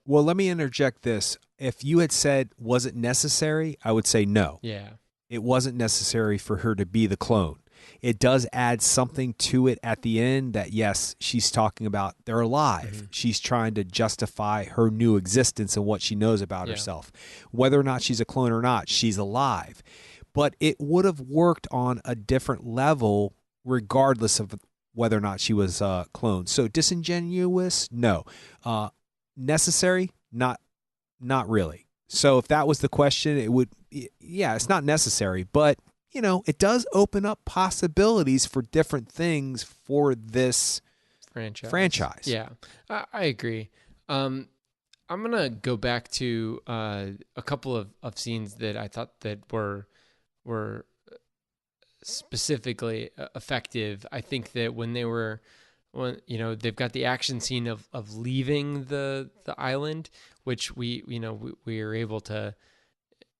Well, let me interject this. If you had said, was it necessary? I would say no. Yeah. It wasn't necessary for her to be the clone. It does add something to it at the end that, yes, she's talking about they're alive. Mm-hmm. She's trying to justify her new existence and what she knows about herself. Whether or not she's a clone or not, she's alive. But it would have worked on a different level regardless of whether or not she was cloned. So disingenuous, no. Necessary, not really. So if that was the question, it would, it's not necessary, but it does open up possibilities for different things for this franchise. Yeah, I agree. I'm going to go back to a couple of scenes that I thought that were specifically effective. I think that when they've got the action scene of leaving the island, which we are able to,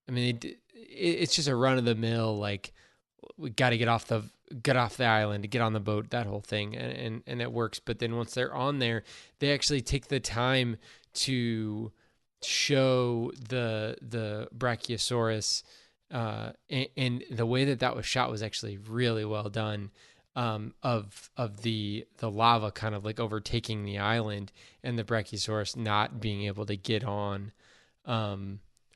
I mean, it's just a run of the mill, like we got to get off the island to get on the boat, that whole thing. And it works. But then once they're on there, they actually take the time to show the Brachiosaurus, and the way that was shot was actually really well done. Of the lava kind of like overtaking the island and the Brachiosaurus not being able to get on,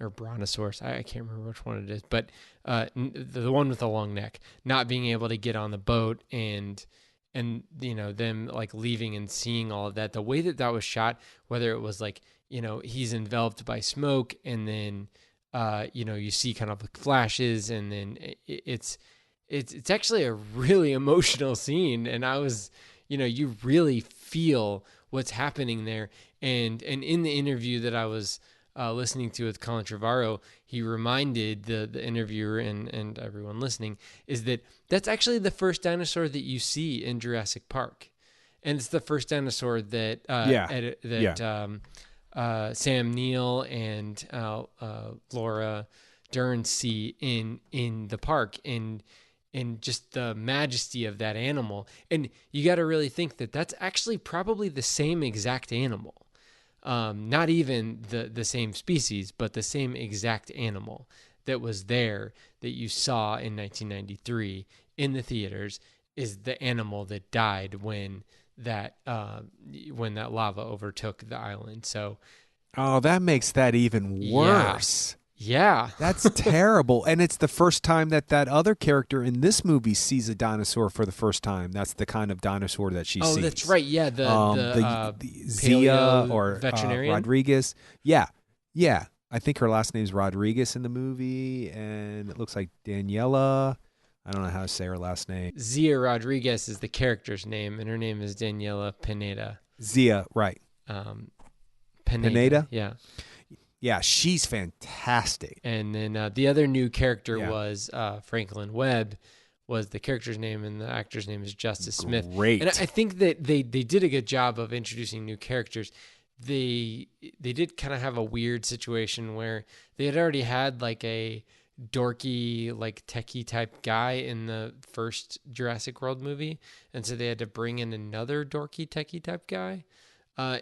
or Brontosaurus, I can't remember which one it is, but the one with the long neck not being able to get on the boat, and them like leaving and seeing all of that. The way that was shot, whether it was like he's enveloped by smoke, and then you see kind of like flashes, and then it's actually a really emotional scene, and I was, you really feel what's happening there. And in the interview that I was listening to with Colin Trevorrow, he reminded the interviewer and everyone listening is that's actually the first dinosaur that you see in Jurassic Park, and it's the first dinosaur that Sam Neill and Laura Dern see in the park, and just the majesty of that animal. And you got to really think that that's actually probably the same exact animal. Not even the same species, but the same exact animal that was there that you saw in 1993 in the theaters is the animal that died when that lava overtook the island. So, that makes that even worse. Yeah. That's terrible. And it's the first time that other character in this movie sees a dinosaur for the first time. That's the kind of dinosaur that she sees. Oh, that's right. Yeah, the Zia or veterinarian Rodriguez. Yeah. I think her last name's Rodriguez in the movie, and it looks like Daniela. I don't know how to say her last name. Zia Rodriguez is the character's name, and her name is Daniela Pineda. Zia, right. Pineda? Yeah. Yeah, she's fantastic. And then the other new character was Franklin Webb, was the character's name, and the actor's name is Justice Smith. Great. And I think that they did a good job of introducing new characters. they did kind of have a weird situation where they had already had like a dorky, like techie type guy in the first Jurassic World movie, and so they had to bring in another dorky techie type guy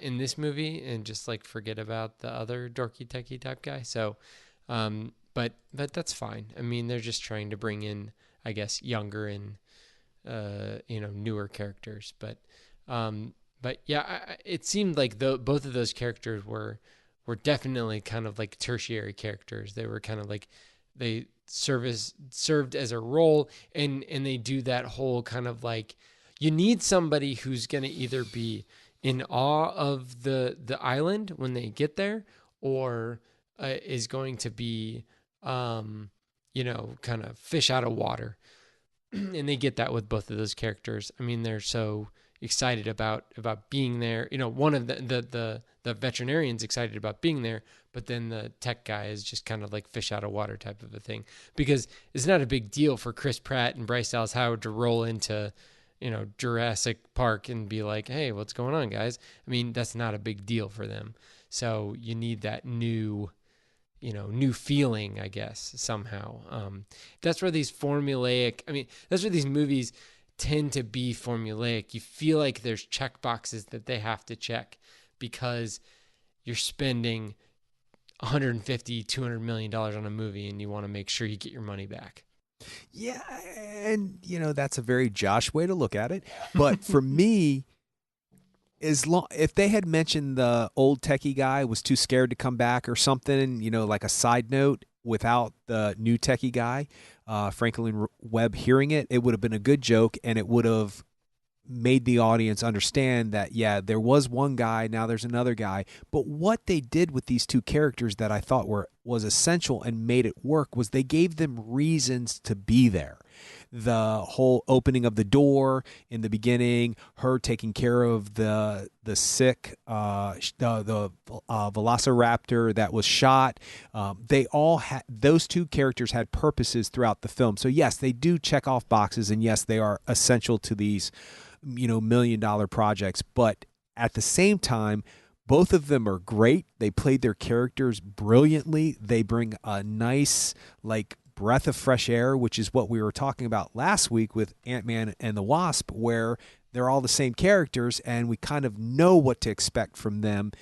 in this movie, and just like forget about the other dorky techie type guy. So, but that's fine. I mean, they're just trying to bring in, I guess, younger and newer characters, but yeah, it seemed like both of those characters were definitely kind of like tertiary characters. They were kind of like they served as a role, and they do that whole kind of like, you need somebody who's going to either be in awe of the island when they get there, or is going to be kind of fish out of water. And they get that with both of those characters. I mean, they're so excited about being there. One of the veterinarian's excited about being there, but then the tech guy is just kind of like fish out of water type of a thing, because it's not a big deal for Chris Pratt and Bryce Dallas Howard to roll into Jurassic Park and be like, hey, what's going on, guys? I mean, that's not a big deal for them. So you need that new feeling, I guess, somehow. That's where these that's where these movies tend to be formulaic. You feel like there's check boxes that they have to check because you're spending $150-200 million on a movie, and you want to make sure you get your money back. Yeah, and that's a very Josh way to look at it. But for me, if they had mentioned the old techie guy was too scared to come back or something, like a side note, without the new techie guy, Franklin Webb hearing it, it would have been a good joke, and it would have made the audience understand that, yeah, there was one guy, now there's another guy. But what they did with these two characters that I thought was essential and made it work was they gave them reasons to be there. The whole opening of the door in the beginning, her taking care of the sick, the velociraptor that was shot. They all had, those two characters had purposes throughout the film. So yes, they do check off boxes, and yes, they are essential to these, $1 million projects. But at the same time, both of them are great. They played their characters brilliantly. They bring a nice, like, breath of fresh air, which is what we were talking about last week with Ant-Man and the Wasp, where they're all the same characters and we kind of know what to expect from them.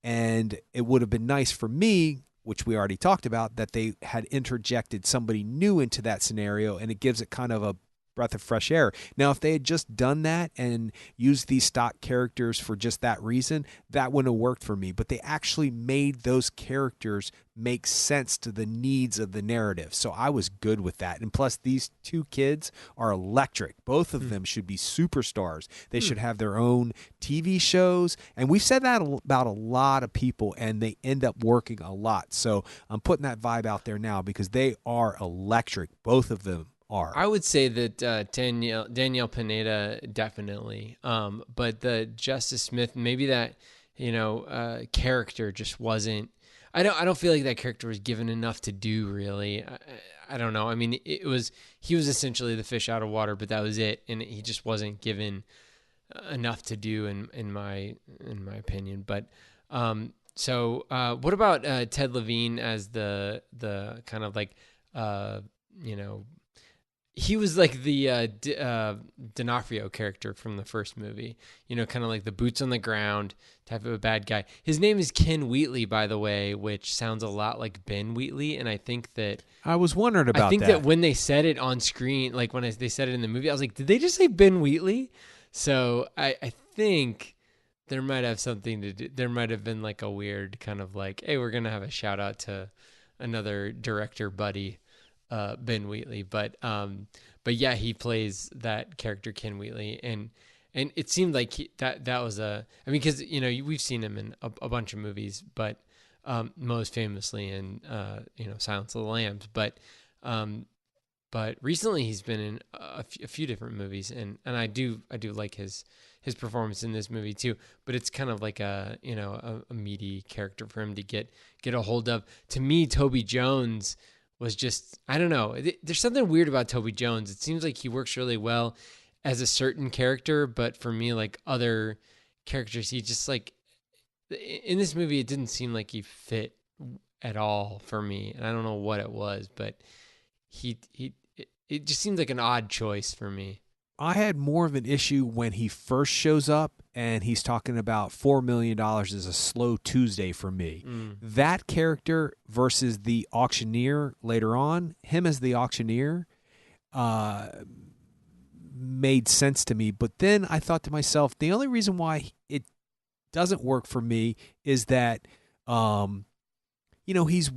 And it would have been nice for me, which we already talked about, that they had interjected somebody new into that scenario, and it gives it kind of a breath of fresh air. Now, if they had just done that and used these stock characters for just that reason, that wouldn't have worked for me. But they actually made those characters make sense to the needs of the narrative. So I was good with that. And plus, these two kids are electric. Both of them should be superstars. They should have their own TV shows. And we've said that about a lot of people, and they end up working a lot. So I'm putting that vibe out there now because they are electric. Both of them are. I would say that Danielle Pineda definitely, but the Justice Smith, maybe that character just wasn't. I don't feel like that character was given enough to do, really. I don't know. I mean, he was essentially the fish out of water, but that was it, and he just wasn't given enough to do in my opinion. But so what about Ted Levine as the kind of like he was like the D'Onofrio character from the first movie, kind of like the boots on the ground type of a bad guy. His name is Ken Wheatley, by the way, which sounds a lot like Ben Wheatley. And I think that I was wondering about that. I think that when they said it on screen, like when they said it in the movie, I was like, did they just say Ben Wheatley? So I think there might have something to do. There might have been like a weird kind of like, hey, we're going to have a shout out to another director buddy, Ben Wheatley, but yeah, he plays that character Ken Wheatley, and it seemed like that was because we've seen him in a bunch of movies, but most famously in Silence of the Lambs, but recently he's been in a few different movies, and I do like his performance in this movie too, but it's kind of like a meaty character for him to get a hold of. To me, Toby Jones was just, I don't know. There's something weird about Toby Jones. It seems like he works really well as a certain character, but for me, like other characters, he just like, in this movie, it didn't seem like he fit at all for me, and I don't know what it was, but it just seemed like an odd choice for me. I had more of an issue when he first shows up and he's talking about $4 million is a slow Tuesday for me. That character versus the auctioneer later on, him as the auctioneer, made sense to me. But then I thought to myself, the only reason why it doesn't work for me is that, he's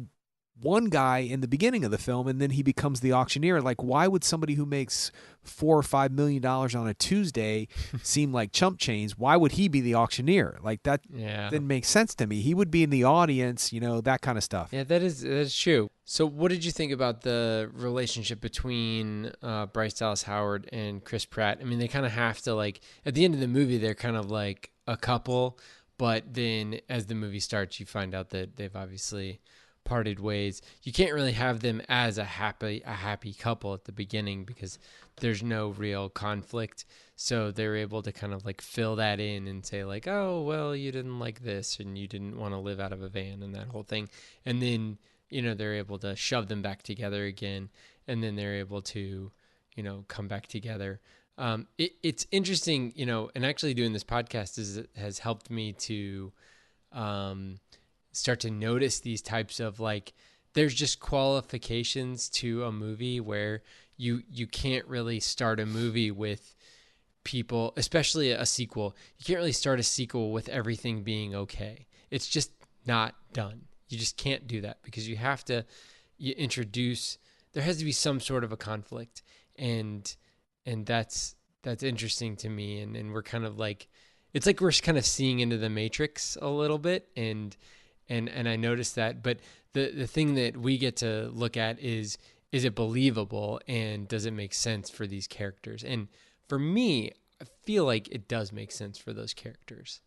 one guy in the beginning of the film and then he becomes the auctioneer. Like, why would somebody who makes $4 or $5 million on a Tuesday seem like chump change? Why would he be the auctioneer? Like, that didn't make sense to me. He would be in the audience, that kind of stuff. Yeah, that is true. So what did you think about the relationship between Bryce Dallas Howard and Chris Pratt? I mean, they kind of have to, like, at the end of the movie, they're kind of like a couple, but then as the movie starts, you find out that they've obviously parted ways. You can't really have them as a happy couple at the beginning because there's no real conflict. So they're able to kind of like fill that in and say like, oh, well, you didn't like this and you didn't want to live out of a van and that whole thing. And then, they're able to shove them back together again. And then they're able to, come back together. It's interesting, and actually doing this podcast has helped me to, start to notice these types of, like, there's just qualifications to a movie where you can't really start a movie with people, especially a sequel. You can't really start a sequel with everything being okay. It's just not done. You just can't do that because you have to introduce, there has to be some sort of a conflict. And that's interesting to me. And we're kind of like, it's like we're kind of seeing into the Matrix a little bit. And I noticed that, but the thing that we get to look at is it believable and does it make sense for these characters? And for me, I feel like it does make sense for those characters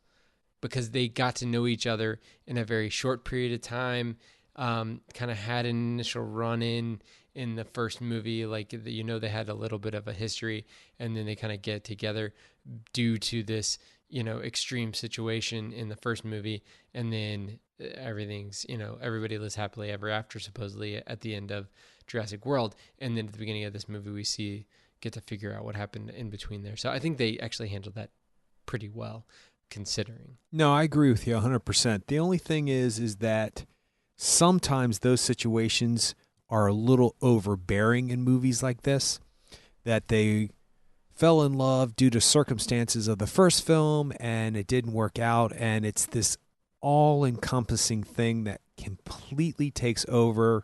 because they got to know each other in a very short period of time, kind of had an initial run-in in the first movie, like, they had a little bit of a history, and then they kind of get together due to this, extreme situation in the first movie, and then everything's, everybody lives happily ever after, supposedly, at the end of Jurassic World. And then at the beginning of this movie, we get to figure out what happened in between there. So I think they actually handled that pretty well, considering. No, I agree with you 100%. The only thing is that sometimes those situations are a little overbearing in movies like this, that they fell in love due to circumstances of the first film and it didn't work out, and it's this all-encompassing thing that completely takes over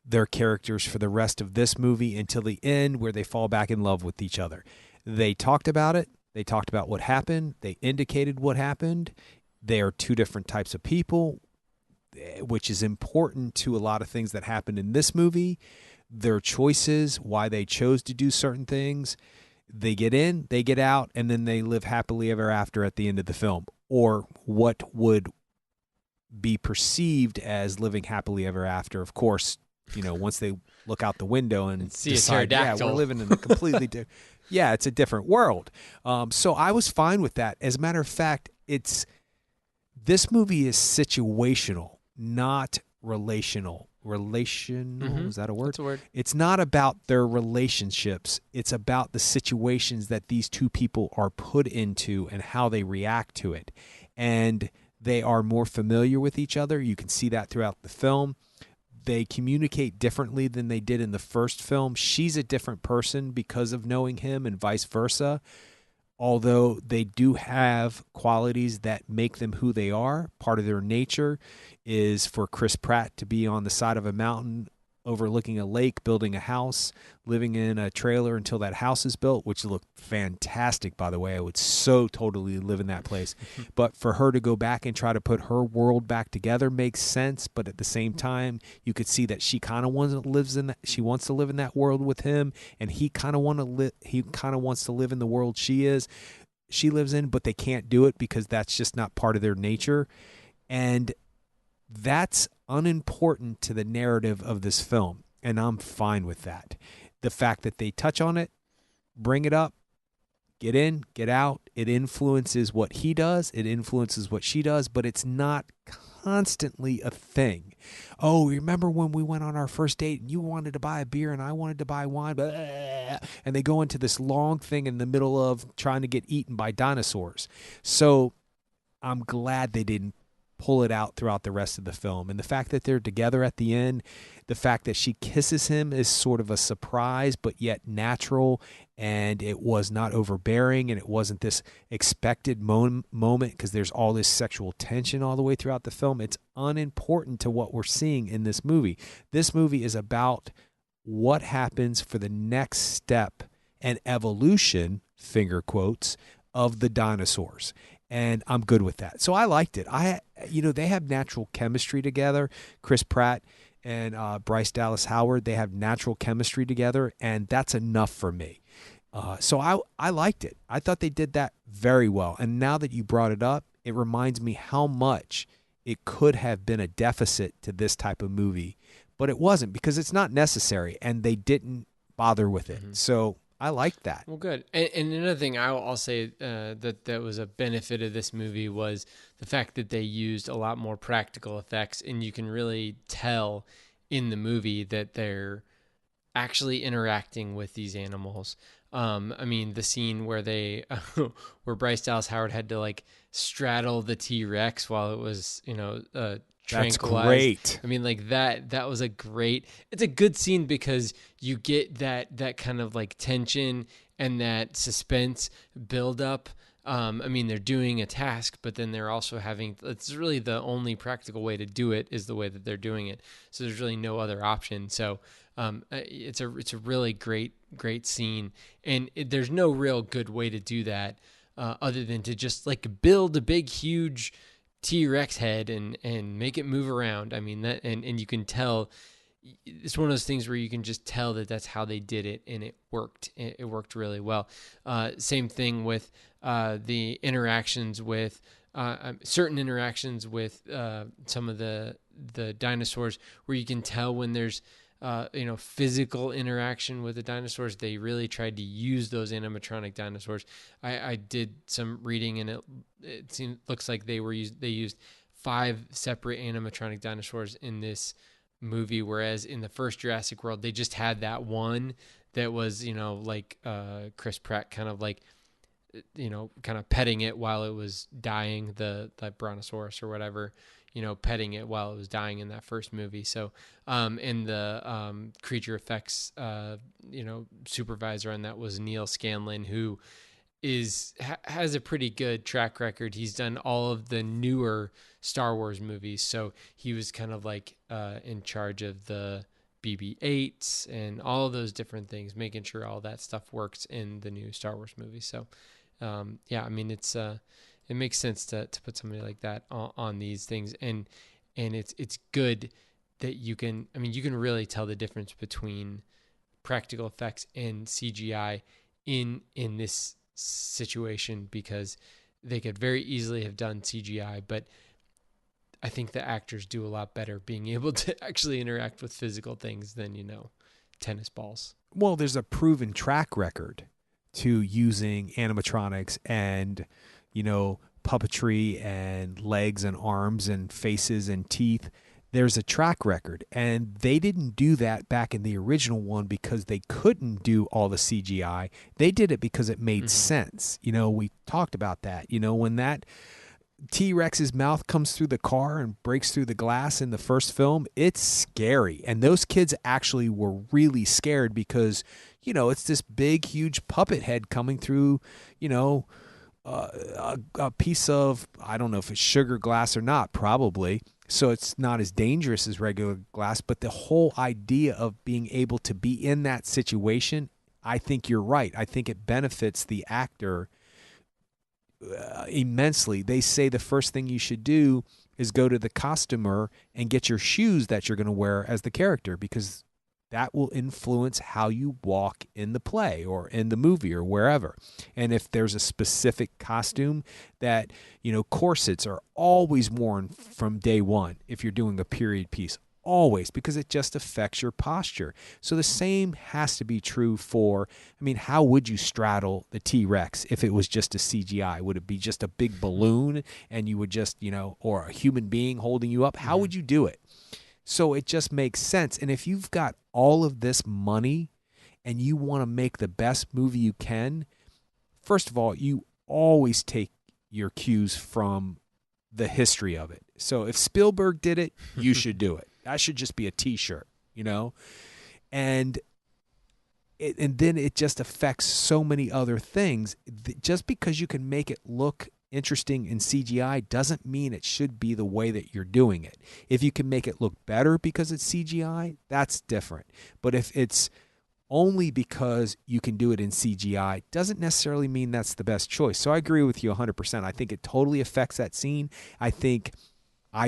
their characters for the rest of this movie until the end, where they fall back in love with each other. They talked about it. They talked about what happened. They indicated what happened. They are two different types of people, which is important to a lot of things that happened in this movie. Their choices, why they chose to do certain things. They get in, they get out, and then they live happily ever after at the end of the film. Or what would be perceived as living happily ever after. Of course, once they look out the window and see decide, we're living in a completely different, it's a different world. So I was fine with that. As a matter of fact, this movie is situational, not relational. Relational, is that a word? That's a word. It's not about their relationships. It's about the situations that these two people are put into and how they react to it. And they are more familiar with each other. You can see that throughout the film. They communicate differently than they did in the first film. She's a different person because of knowing him and vice versa. Although they do have qualities that make them who they are. Part of their nature is for Chris Pratt to be on the side of a mountain overlooking a lake, building a house, living in a trailer until that house is built, which looked fantastic, by the way. I would so totally live in that place. But for her to go back and try to put her world back together makes sense. But at the same time, you could see that she kind of wants to live in that world with him, and he kind of wants to live in the world she lives in, but they can't do it because that's just not part of their nature. And that's unimportant to the narrative of this film, and I'm fine with that. The fact that they touch on it, bring it up, get in, get out. It influences what he does. It influences what she does, but it's not constantly a thing. Oh, remember when we went on our first date and you wanted to buy a beer and I wanted to buy wine? And they go into this long thing in the middle of trying to get eaten by dinosaurs. So I'm glad they didn't pull it out throughout the rest of the film. And the fact that they're together at the end, the fact that she kisses him is sort of a surprise, but yet natural. And it was not overbearing, and it wasn't this expected moment because there's all this sexual tension all the way throughout the film. It's unimportant to what we're seeing in this movie. This movie is about what happens for the next step and evolution, finger quotes, of the dinosaurs. And I'm good with that. So I liked it. They have natural chemistry together. Chris Pratt and Bryce Dallas Howard, they have natural chemistry together, and that's enough for me. So I liked it. I thought they did that very well. And now that you brought it up, it reminds me how much it could have been a deficit to this type of movie, but it wasn't because it's not necessary, and they didn't bother with it. Mm-hmm. So I like that. Well, good. And another thing I'll say that was a benefit of this movie was the fact that they used a lot more practical effects, and you can really tell in the movie that they're actually interacting with these animals. I mean, the scene where where Bryce Dallas Howard had to like straddle the T-Rex while it was, That's great. I mean, like that was it's a good scene because you get that kind of like tension and that suspense build up. I mean, they're doing a task, but then they're also it's really the only practical way to do it is the way that they're doing it. So there's really no other option. So it's a really great scene, and there's no real good way to do that other than to just like build a big, huge T-Rex head and make it move around. I mean, that and you can tell it's one of those things where you can just tell that that's how they did it, and it worked. It worked really well. Same thing with the interactions with certain interactions with some of the dinosaurs, where you can tell when there's physical interaction with the dinosaurs. They really tried to use those animatronic dinosaurs. I did some reading, and it looks like they used 5 separate animatronic dinosaurs in this movie, whereas in the first Jurassic World they just had that one that was Chris Pratt kind of petting it while it was dying, the brontosaurus or whatever, petting it while it was dying in that first movie. So in the creature effects supervisor on that was Neil Scanlon, who has a pretty good track record. He's done all of the newer Star Wars movies, so he was kind of like in charge of the BB-8s and all of those different things, making sure all that stuff works in the new Star Wars movies. So I mean, it makes sense to put somebody like that on these things, and it's good that you can really tell the difference between practical effects and CGI in this situation, because they could very easily have done CGI, but I think the actors do a lot better being able to actually interact with physical things than, tennis balls. Well, there's a proven track record to using animatronics and, puppetry and legs and arms and faces and teeth. There's a track record, and they didn't do that back in the original one because they couldn't do all the CGI. They did it because it made sense. We talked about that. When that T-Rex's mouth comes through the car and breaks through the glass in the first film, it's scary. And those kids actually were really scared because, it's this big, huge puppet head coming through, a piece of, I don't know if it's sugar glass or not, probably. So it's not as dangerous as regular glass, but the whole idea of being able to be in that situation, I think you're right. I think it benefits the actor immensely. They say the first thing you should do is go to the costumer and get your shoes that you're going to wear as the character, because that will influence how you walk in the play or in the movie or wherever. And if there's a specific costume that, corsets are always worn from day one if you're doing a period piece, always, because it just affects your posture. So the same has to be true for, I mean, how would you straddle the T-Rex if it was just a CGI? Would it be just a big balloon and you would just, or a human being holding you up? How would you do it? So it just makes sense. And if you've got all of this money and you want to make the best movie you can, first of all, you always take your cues from the history of it. So if Spielberg did it, you should do it. That should just be a T-shirt, and then it just affects so many other things. Just because you can make it look interesting in CGI doesn't mean it should be the way that you're doing it. If you can make it look better because it's CGI, that's different. But if it's only because you can do it in CGI doesn't necessarily mean that's the best choice. So I agree with you 100%. I think it totally affects that scene. I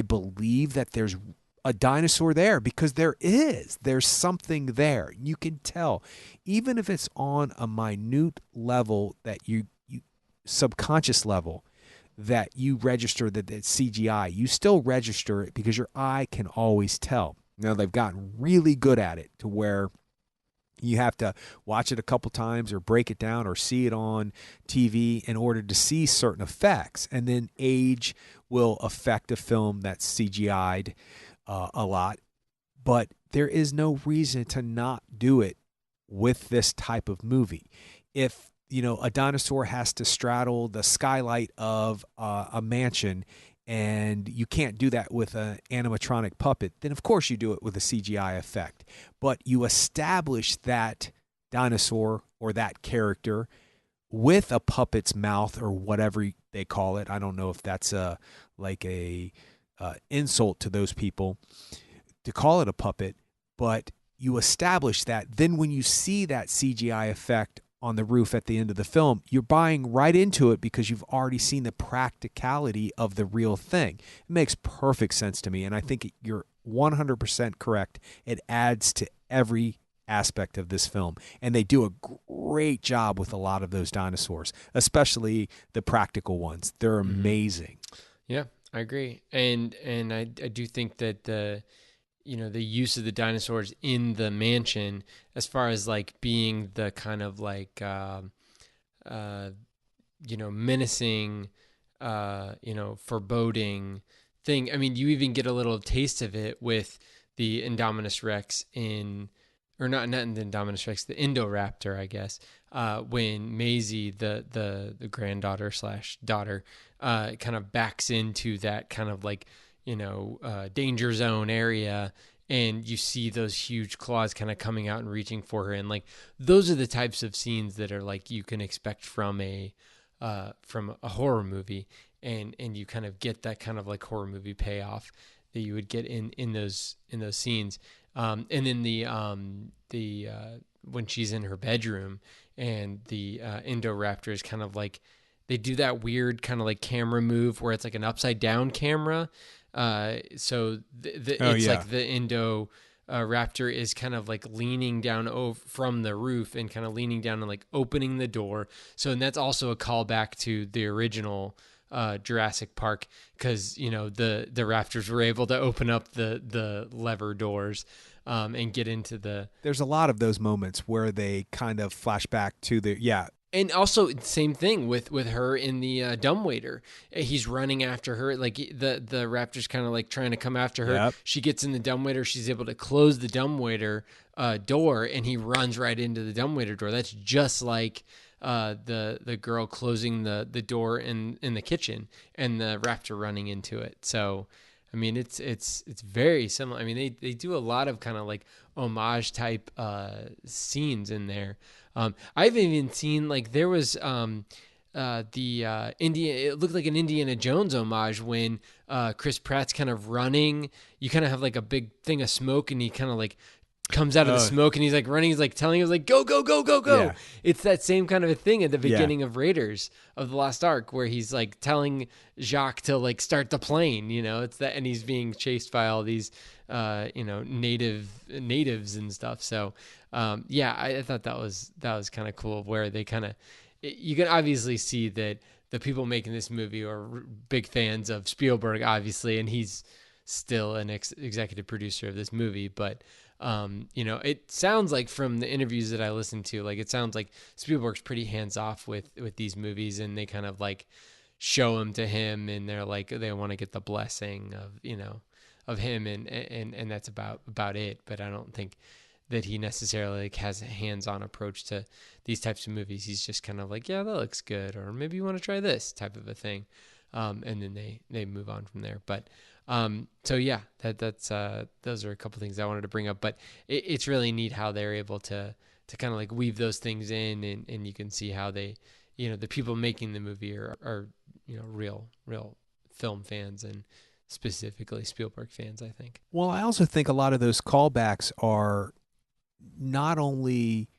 believe that there's a dinosaur there because there's something there. You can tell, even if it's on a minute level that you subconscious level that you register that it's CGI, you still register it because your eye can always tell. Now they've gotten really good at it to where you have to watch it a couple times or break it down or see it on TV in order to see certain effects. And then age will affect a film that's CGI'd a lot. But there is no reason to not do it with this type of movie. If, a dinosaur has to straddle the skylight of a mansion and you can't do that with an animatronic puppet, then of course you do it with a CGI effect. But you establish that dinosaur or that character with a puppet's mouth or whatever they call it. I don't know if that's a insult to those people to call it a puppet, but you establish that. Then when you see that CGI effect on the roof at the end of the film, you're buying right into it because you've already seen the practicality of the real thing. It makes perfect sense to me, and I think you're 100% correct. It adds to every aspect of this film, and they do a great job with a lot of those dinosaurs, especially the practical ones. They're amazing. Yeah, I agree, and I do think that the use of the dinosaurs in the mansion, as far as like being the kind of like menacing, foreboding thing. I mean, you even get a little taste of it with the Indominus Rex or not the Indominus Rex, the Indoraptor, I guess. When Maisie, the granddaughter / daughter, kind of backs into that kind of like, danger zone area, and you see those huge claws kind of coming out and reaching for her. And like, those are the types of scenes that are like, you can expect from a horror movie. And you kind of get that kind of like horror movie payoff that you would get in those scenes. And then the when she's in her bedroom and the Indoraptor is kind of like, they do that weird kind of like camera move where it's like an upside down camera. So it's like the Indo Raptor is kind of like leaning down from the roof and kind of leaning down and like opening the door. So, and that's also a callback to the original Jurassic Park, because the Raptors were able to open up the lever doors and get into the. There's a lot of those moments where they kind of flash back to And also, same thing with her in the dumbwaiter. He's running after her. Like the Raptor's kind of like trying to come after her. Yep. She gets in the dumbwaiter. She's able to close the dumbwaiter door, and he runs right into the dumbwaiter door. That's just like the girl closing the door in the kitchen, and the Raptor running into it. So, I mean, it's very similar. I mean, they do a lot of kind of like homage type scenes in there. I've even seen like there was the Indian. It looked like an Indiana Jones homage when Chris Pratt's kind of running. You kind of have like a big thing of smoke, and he kind of like comes out of the smoke, and he's like running. He's like telling us like go go go go go. Yeah. It's that same kind of a thing at the beginning of Raiders of the Lost Ark, where he's like telling Jacques to like start the plane. It's that, and he's being chased by all these natives and stuff. So. I thought that was kind of cool, where they kind of, you can obviously see that the people making this movie are big fans of Spielberg, obviously, and he's still an executive producer of this movie. But it sounds like from the interviews that I listened to, like it sounds like Spielberg's pretty hands off with these movies, and they kind of like show them to him, and they're like they want to get the blessing of him, and that's about it. But I don't think that he necessarily like has a hands-on approach to these types of movies. He's just kind of like, yeah, that looks good, or maybe you want to try this type of a thing, and then they move on from there. But so yeah, that's those are a couple things I wanted to bring up. But it's really neat how they're able to kind of like weave those things in, and you can see how they, the people making the movie are real film fans, and specifically Spielberg fans, I think. Well, I also think a lot of those callbacks are not only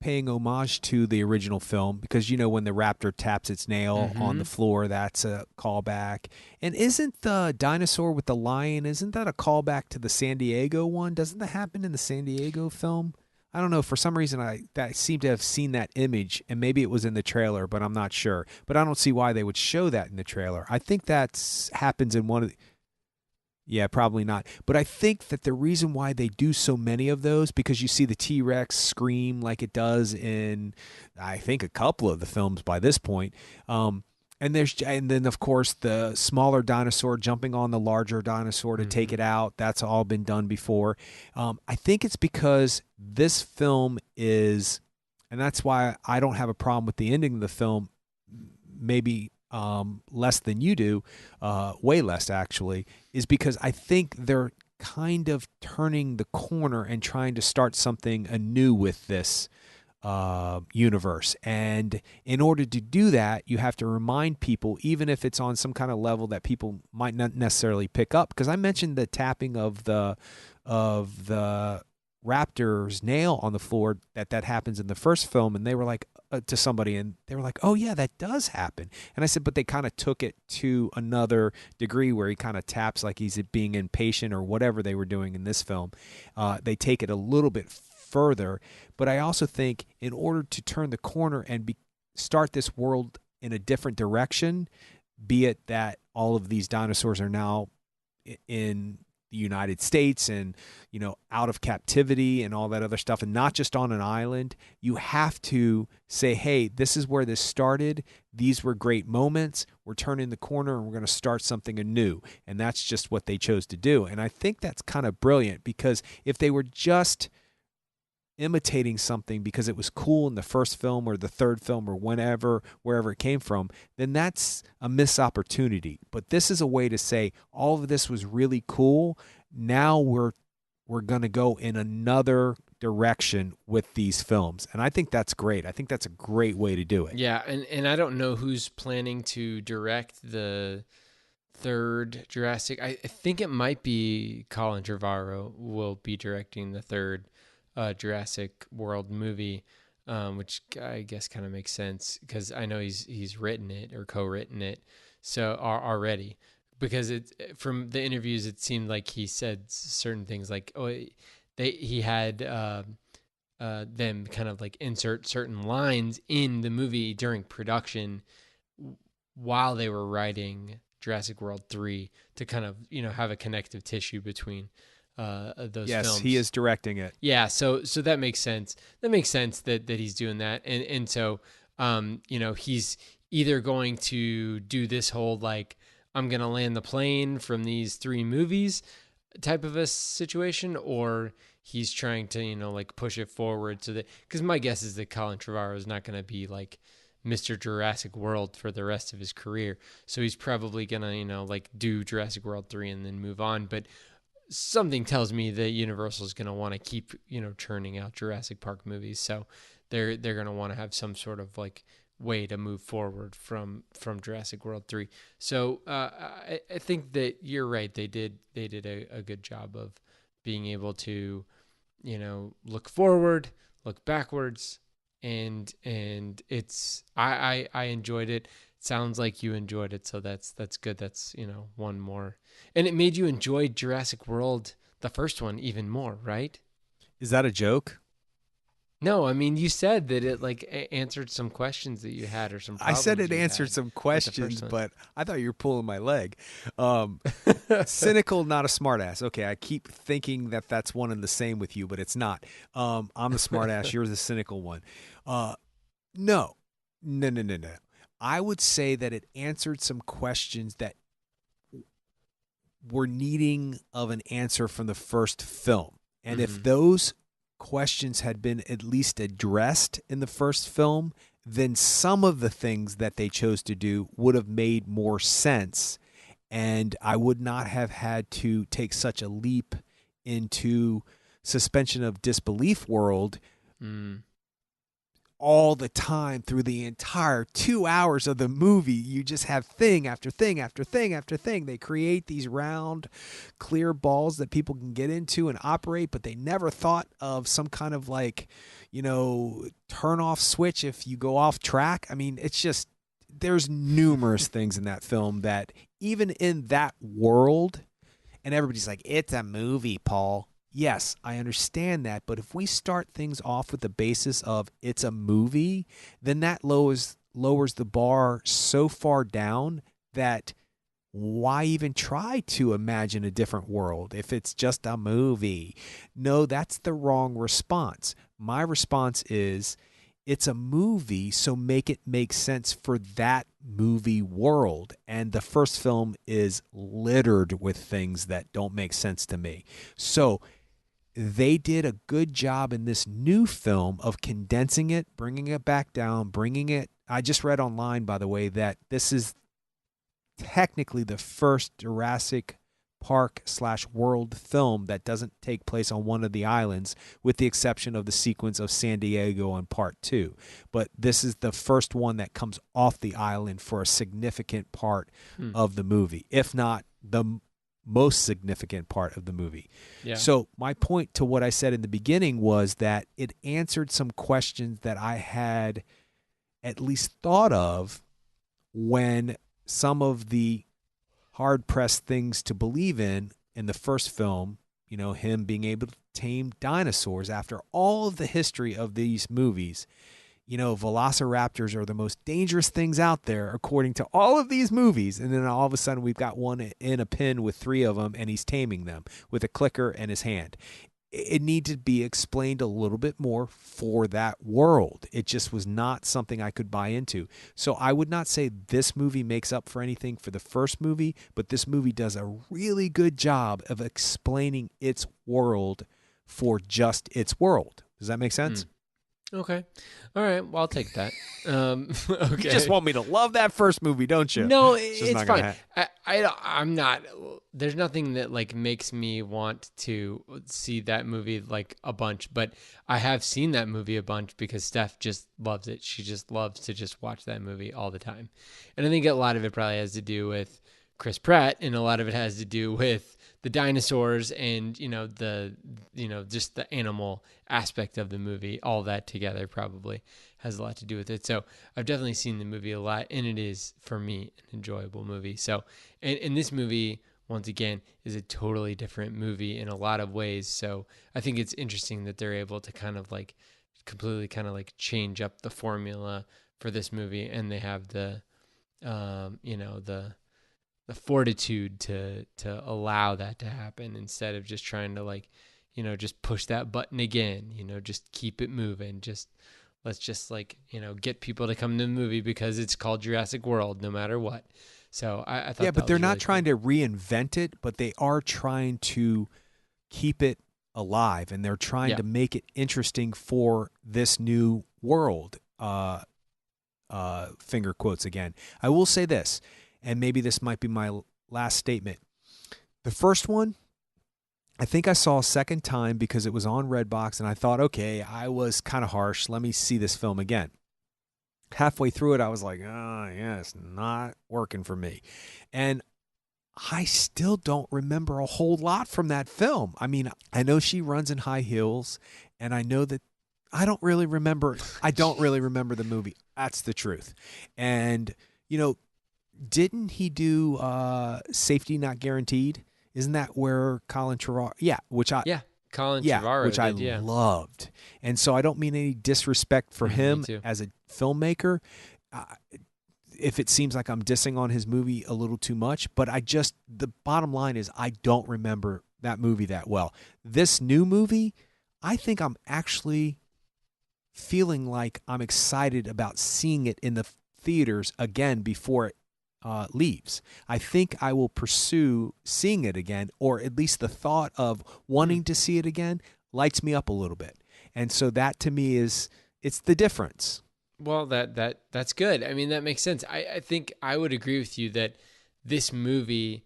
paying homage to the original film, because when the raptor taps its nail on the floor, that's a callback. And isn't the dinosaur with the lion, isn't that a callback to the San Diego one? Doesn't that happen in the San Diego film? I don't know. For some reason, I seem to have seen that image, and maybe it was in the trailer, but I'm not sure. But I don't see why they would show that in the trailer. I think that happens in one of the... Yeah, probably not. But I think that the reason why they do so many of those, because you see the T-Rex scream like it does in, I think, a couple of the films by this point. And then of course the smaller dinosaur jumping on the larger dinosaur to take it out. That's all been done before. I think it's because this film is, and that's why I don't have a problem with the ending of the film. Maybe less than you do, way less actually, is because I think they're kind of turning the corner and trying to start something anew with this universe. And in order to do that, you have to remind people, even if it's on some kind of level that people might not necessarily pick up. Because I mentioned the tapping of the raptor's nail on the floor, that happens in the first film, and they were like, to somebody, and they were like, oh yeah, that does happen. And I said, but they kind of took it to another degree where he kind of taps like he's being impatient or whatever they were doing in this film. They take it a little bit further. But I also think in order to turn the corner and start this world in a different direction, be it that all of these dinosaurs are now in the United States and, out of captivity and all that other stuff, and not just on an island, you have to say, hey, this is where this started. These were great moments. We're turning the corner and we're going to start something anew. And that's just what they chose to do. And I think that's kind of brilliant, because if they were just imitating something because it was cool in the first film or the third film or wherever it came from, then that's a missed opportunity. But this is a way to say all of this was really cool. Now we're going to go in another direction with these films. And I think that's great. I think that's a great way to do it. Yeah, and I don't know who's planning to direct the third Jurassic. I think it might be Colin Trevorrow will be directing the third Jurassic World movie, which I guess kind of makes sense, because I know he's written it or co-written it so already, because from the interviews it seemed like he said certain things like, he had them kind of like insert certain lines in the movie during production while they were writing Jurassic World 3 to kind of have a connective tissue between those yes, films. he is directing it. Yeah, so that makes sense. That makes sense that he's doing that, and so he's either going to do this whole like, I'm gonna land the plane from these 3 movies type of a situation, or he's trying to like push it forward, so that, because my guess is that Colin Trevorrow is not gonna be like Mr. Jurassic World for the rest of his career, so he's probably gonna like do Jurassic World 3 and then move on. But something tells me that Universal is going to want to keep, churning out Jurassic Park movies. So they're going to want to have some sort of like way to move forward from Jurassic World 3. So I think that you're right. They did a good job of being able to, look forward, look backwards, and it's I enjoyed it. Sounds like you enjoyed it, so that's good. That's one more, and it made you enjoy Jurassic World, the first one, even more, right? Is that a joke? No, I mean, you said that it like answered some questions that you had or some I said problems it you answered had some with the first questions, one. but I thought you were pulling my leg. Um, Cynical, not a smartass. Okay, I keep thinking that that's one and the same with you, but it's not. I'm the smartass. You're the cynical one. Uh, no, no. I would say that it answered some questions that were needing of an answer from the first film. And if Mm-hmm. those questions had been at least addressed in the first film, then some of the things that they chose to do would have made more sense. And I would not have had to take such a leap into suspension of disbelief world Mm. all the time through the entire 2 hours of the movie. You just have thing after thing after thing after thing. They create these round, clear balls that people can get into and operate, but they never thought of some kind of like, turn off switch if you go off track. I mean, it's just, there's numerous things in that film that even in that world, and everybody's like, it's a movie, Paul. Yes, I understand that. But if we start things off with the basis of it's a movie, then that lowers the bar so far down that why even try to imagine a different world if it's just a movie? No, that's the wrong response. My response is it's a movie, so make it make sense for that movie world. And the first film is littered with things that don't make sense to me. So they did a good job in this new film of condensing it, bringing it back down, bringing it. I just read online, by the way, that this is technically the first Jurassic Park / world film that doesn't take place on one of the islands, with the exception of the sequence of San Diego on part 2. But this is the first one that comes off the island for a significant part Hmm. of the movie, if not the most significant part of the movie. Yeah. So my point to what I said in the beginning was that it answered some questions that I had at least thought of when some of the hard pressed things to believe in the first film, him being able to tame dinosaurs after all of the history of these movies. Velociraptors are the most dangerous things out there, according to all of these movies. And then all of a sudden, we've got one in a pen with 3 of them, and he's taming them with a clicker in his hand. It needed to be explained a little bit more for that world. It just was not something I could buy into. So I would not say this movie makes up for anything for the first movie, but this movie does a really good job of explaining its world for just its world. Does that make sense? Mm. Okay. All right. Well, I'll take that. You just Okay. want me to love that first movie, don't you? No, It's just it's not gonna fine. happen. I'm not. There's nothing that like makes me want to see that movie like a bunch. But I have seen that movie a bunch because Steph just loves it. She just loves to just watch that movie all the time. And I think a lot of it probably has to do with Chris Pratt, and a lot of it has to do with the dinosaurs and just the animal aspect of the movie. All that together probably has a lot to do with it. So I've definitely seen the movie a lot, and it is, for me, an enjoyable movie. So, and this movie, once again, is a totally different movie in a lot of ways. So I think it's interesting that they're able to kind of like completely kind of like change up the formula for this movie, and they have the fortitude to allow that to happen instead of just trying to like, just push that button again, just keep it moving. Let's just like, get people to come to the movie because it's called Jurassic World no matter what. So I Yeah, thought but that they're was not really trying cool. to reinvent it, but they are trying to keep it alive, and they're trying Yeah. to make it interesting for this new world. Finger quotes again. I will say this, and maybe this might be my last statement. The first one, I think I saw a second time because it was on Redbox, and I thought, okay, I was kind of harsh. Let me see this film again. Halfway through it, I was like, oh, yeah, it's not working for me. And I still don't remember a whole lot from that film. I mean, I know she runs in high heels, and I know that I don't really remember. I don't really remember the movie. That's the truth. And didn't he do Safety Not Guaranteed? Isn't that where Colin Trevorrow? Yeah, which I Yeah. Colin Yeah, Trevorrow which I did, yeah. loved. And so I don't mean any disrespect for Me him too. as a filmmaker. Uh, if it seems like I'm dissing on his movie a little too much, but the bottom line is I don't remember that movie that well. This new movie, I think I'm actually feeling like I'm excited about seeing it in the theaters again before it leaves. I think I will pursue seeing it again, or at least the thought of wanting to see it again lights me up a little bit. And so that to me it's the difference. Well, that's good. I mean, that makes sense. I think I would agree with you that this movie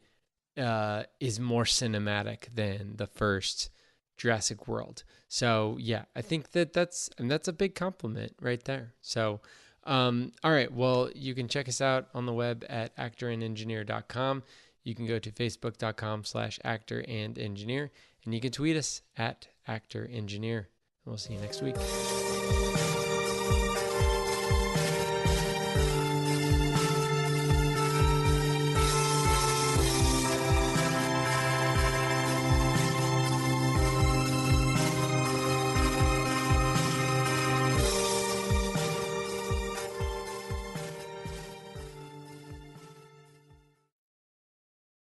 is more cinematic than the first Jurassic World. So yeah, I think that's a big compliment right there. So, all right. Well, you can check us out on the web at actorandengineer.com. You can go to facebook.com/actorandengineer, and you can tweet us at actorengineer. We'll see you next week.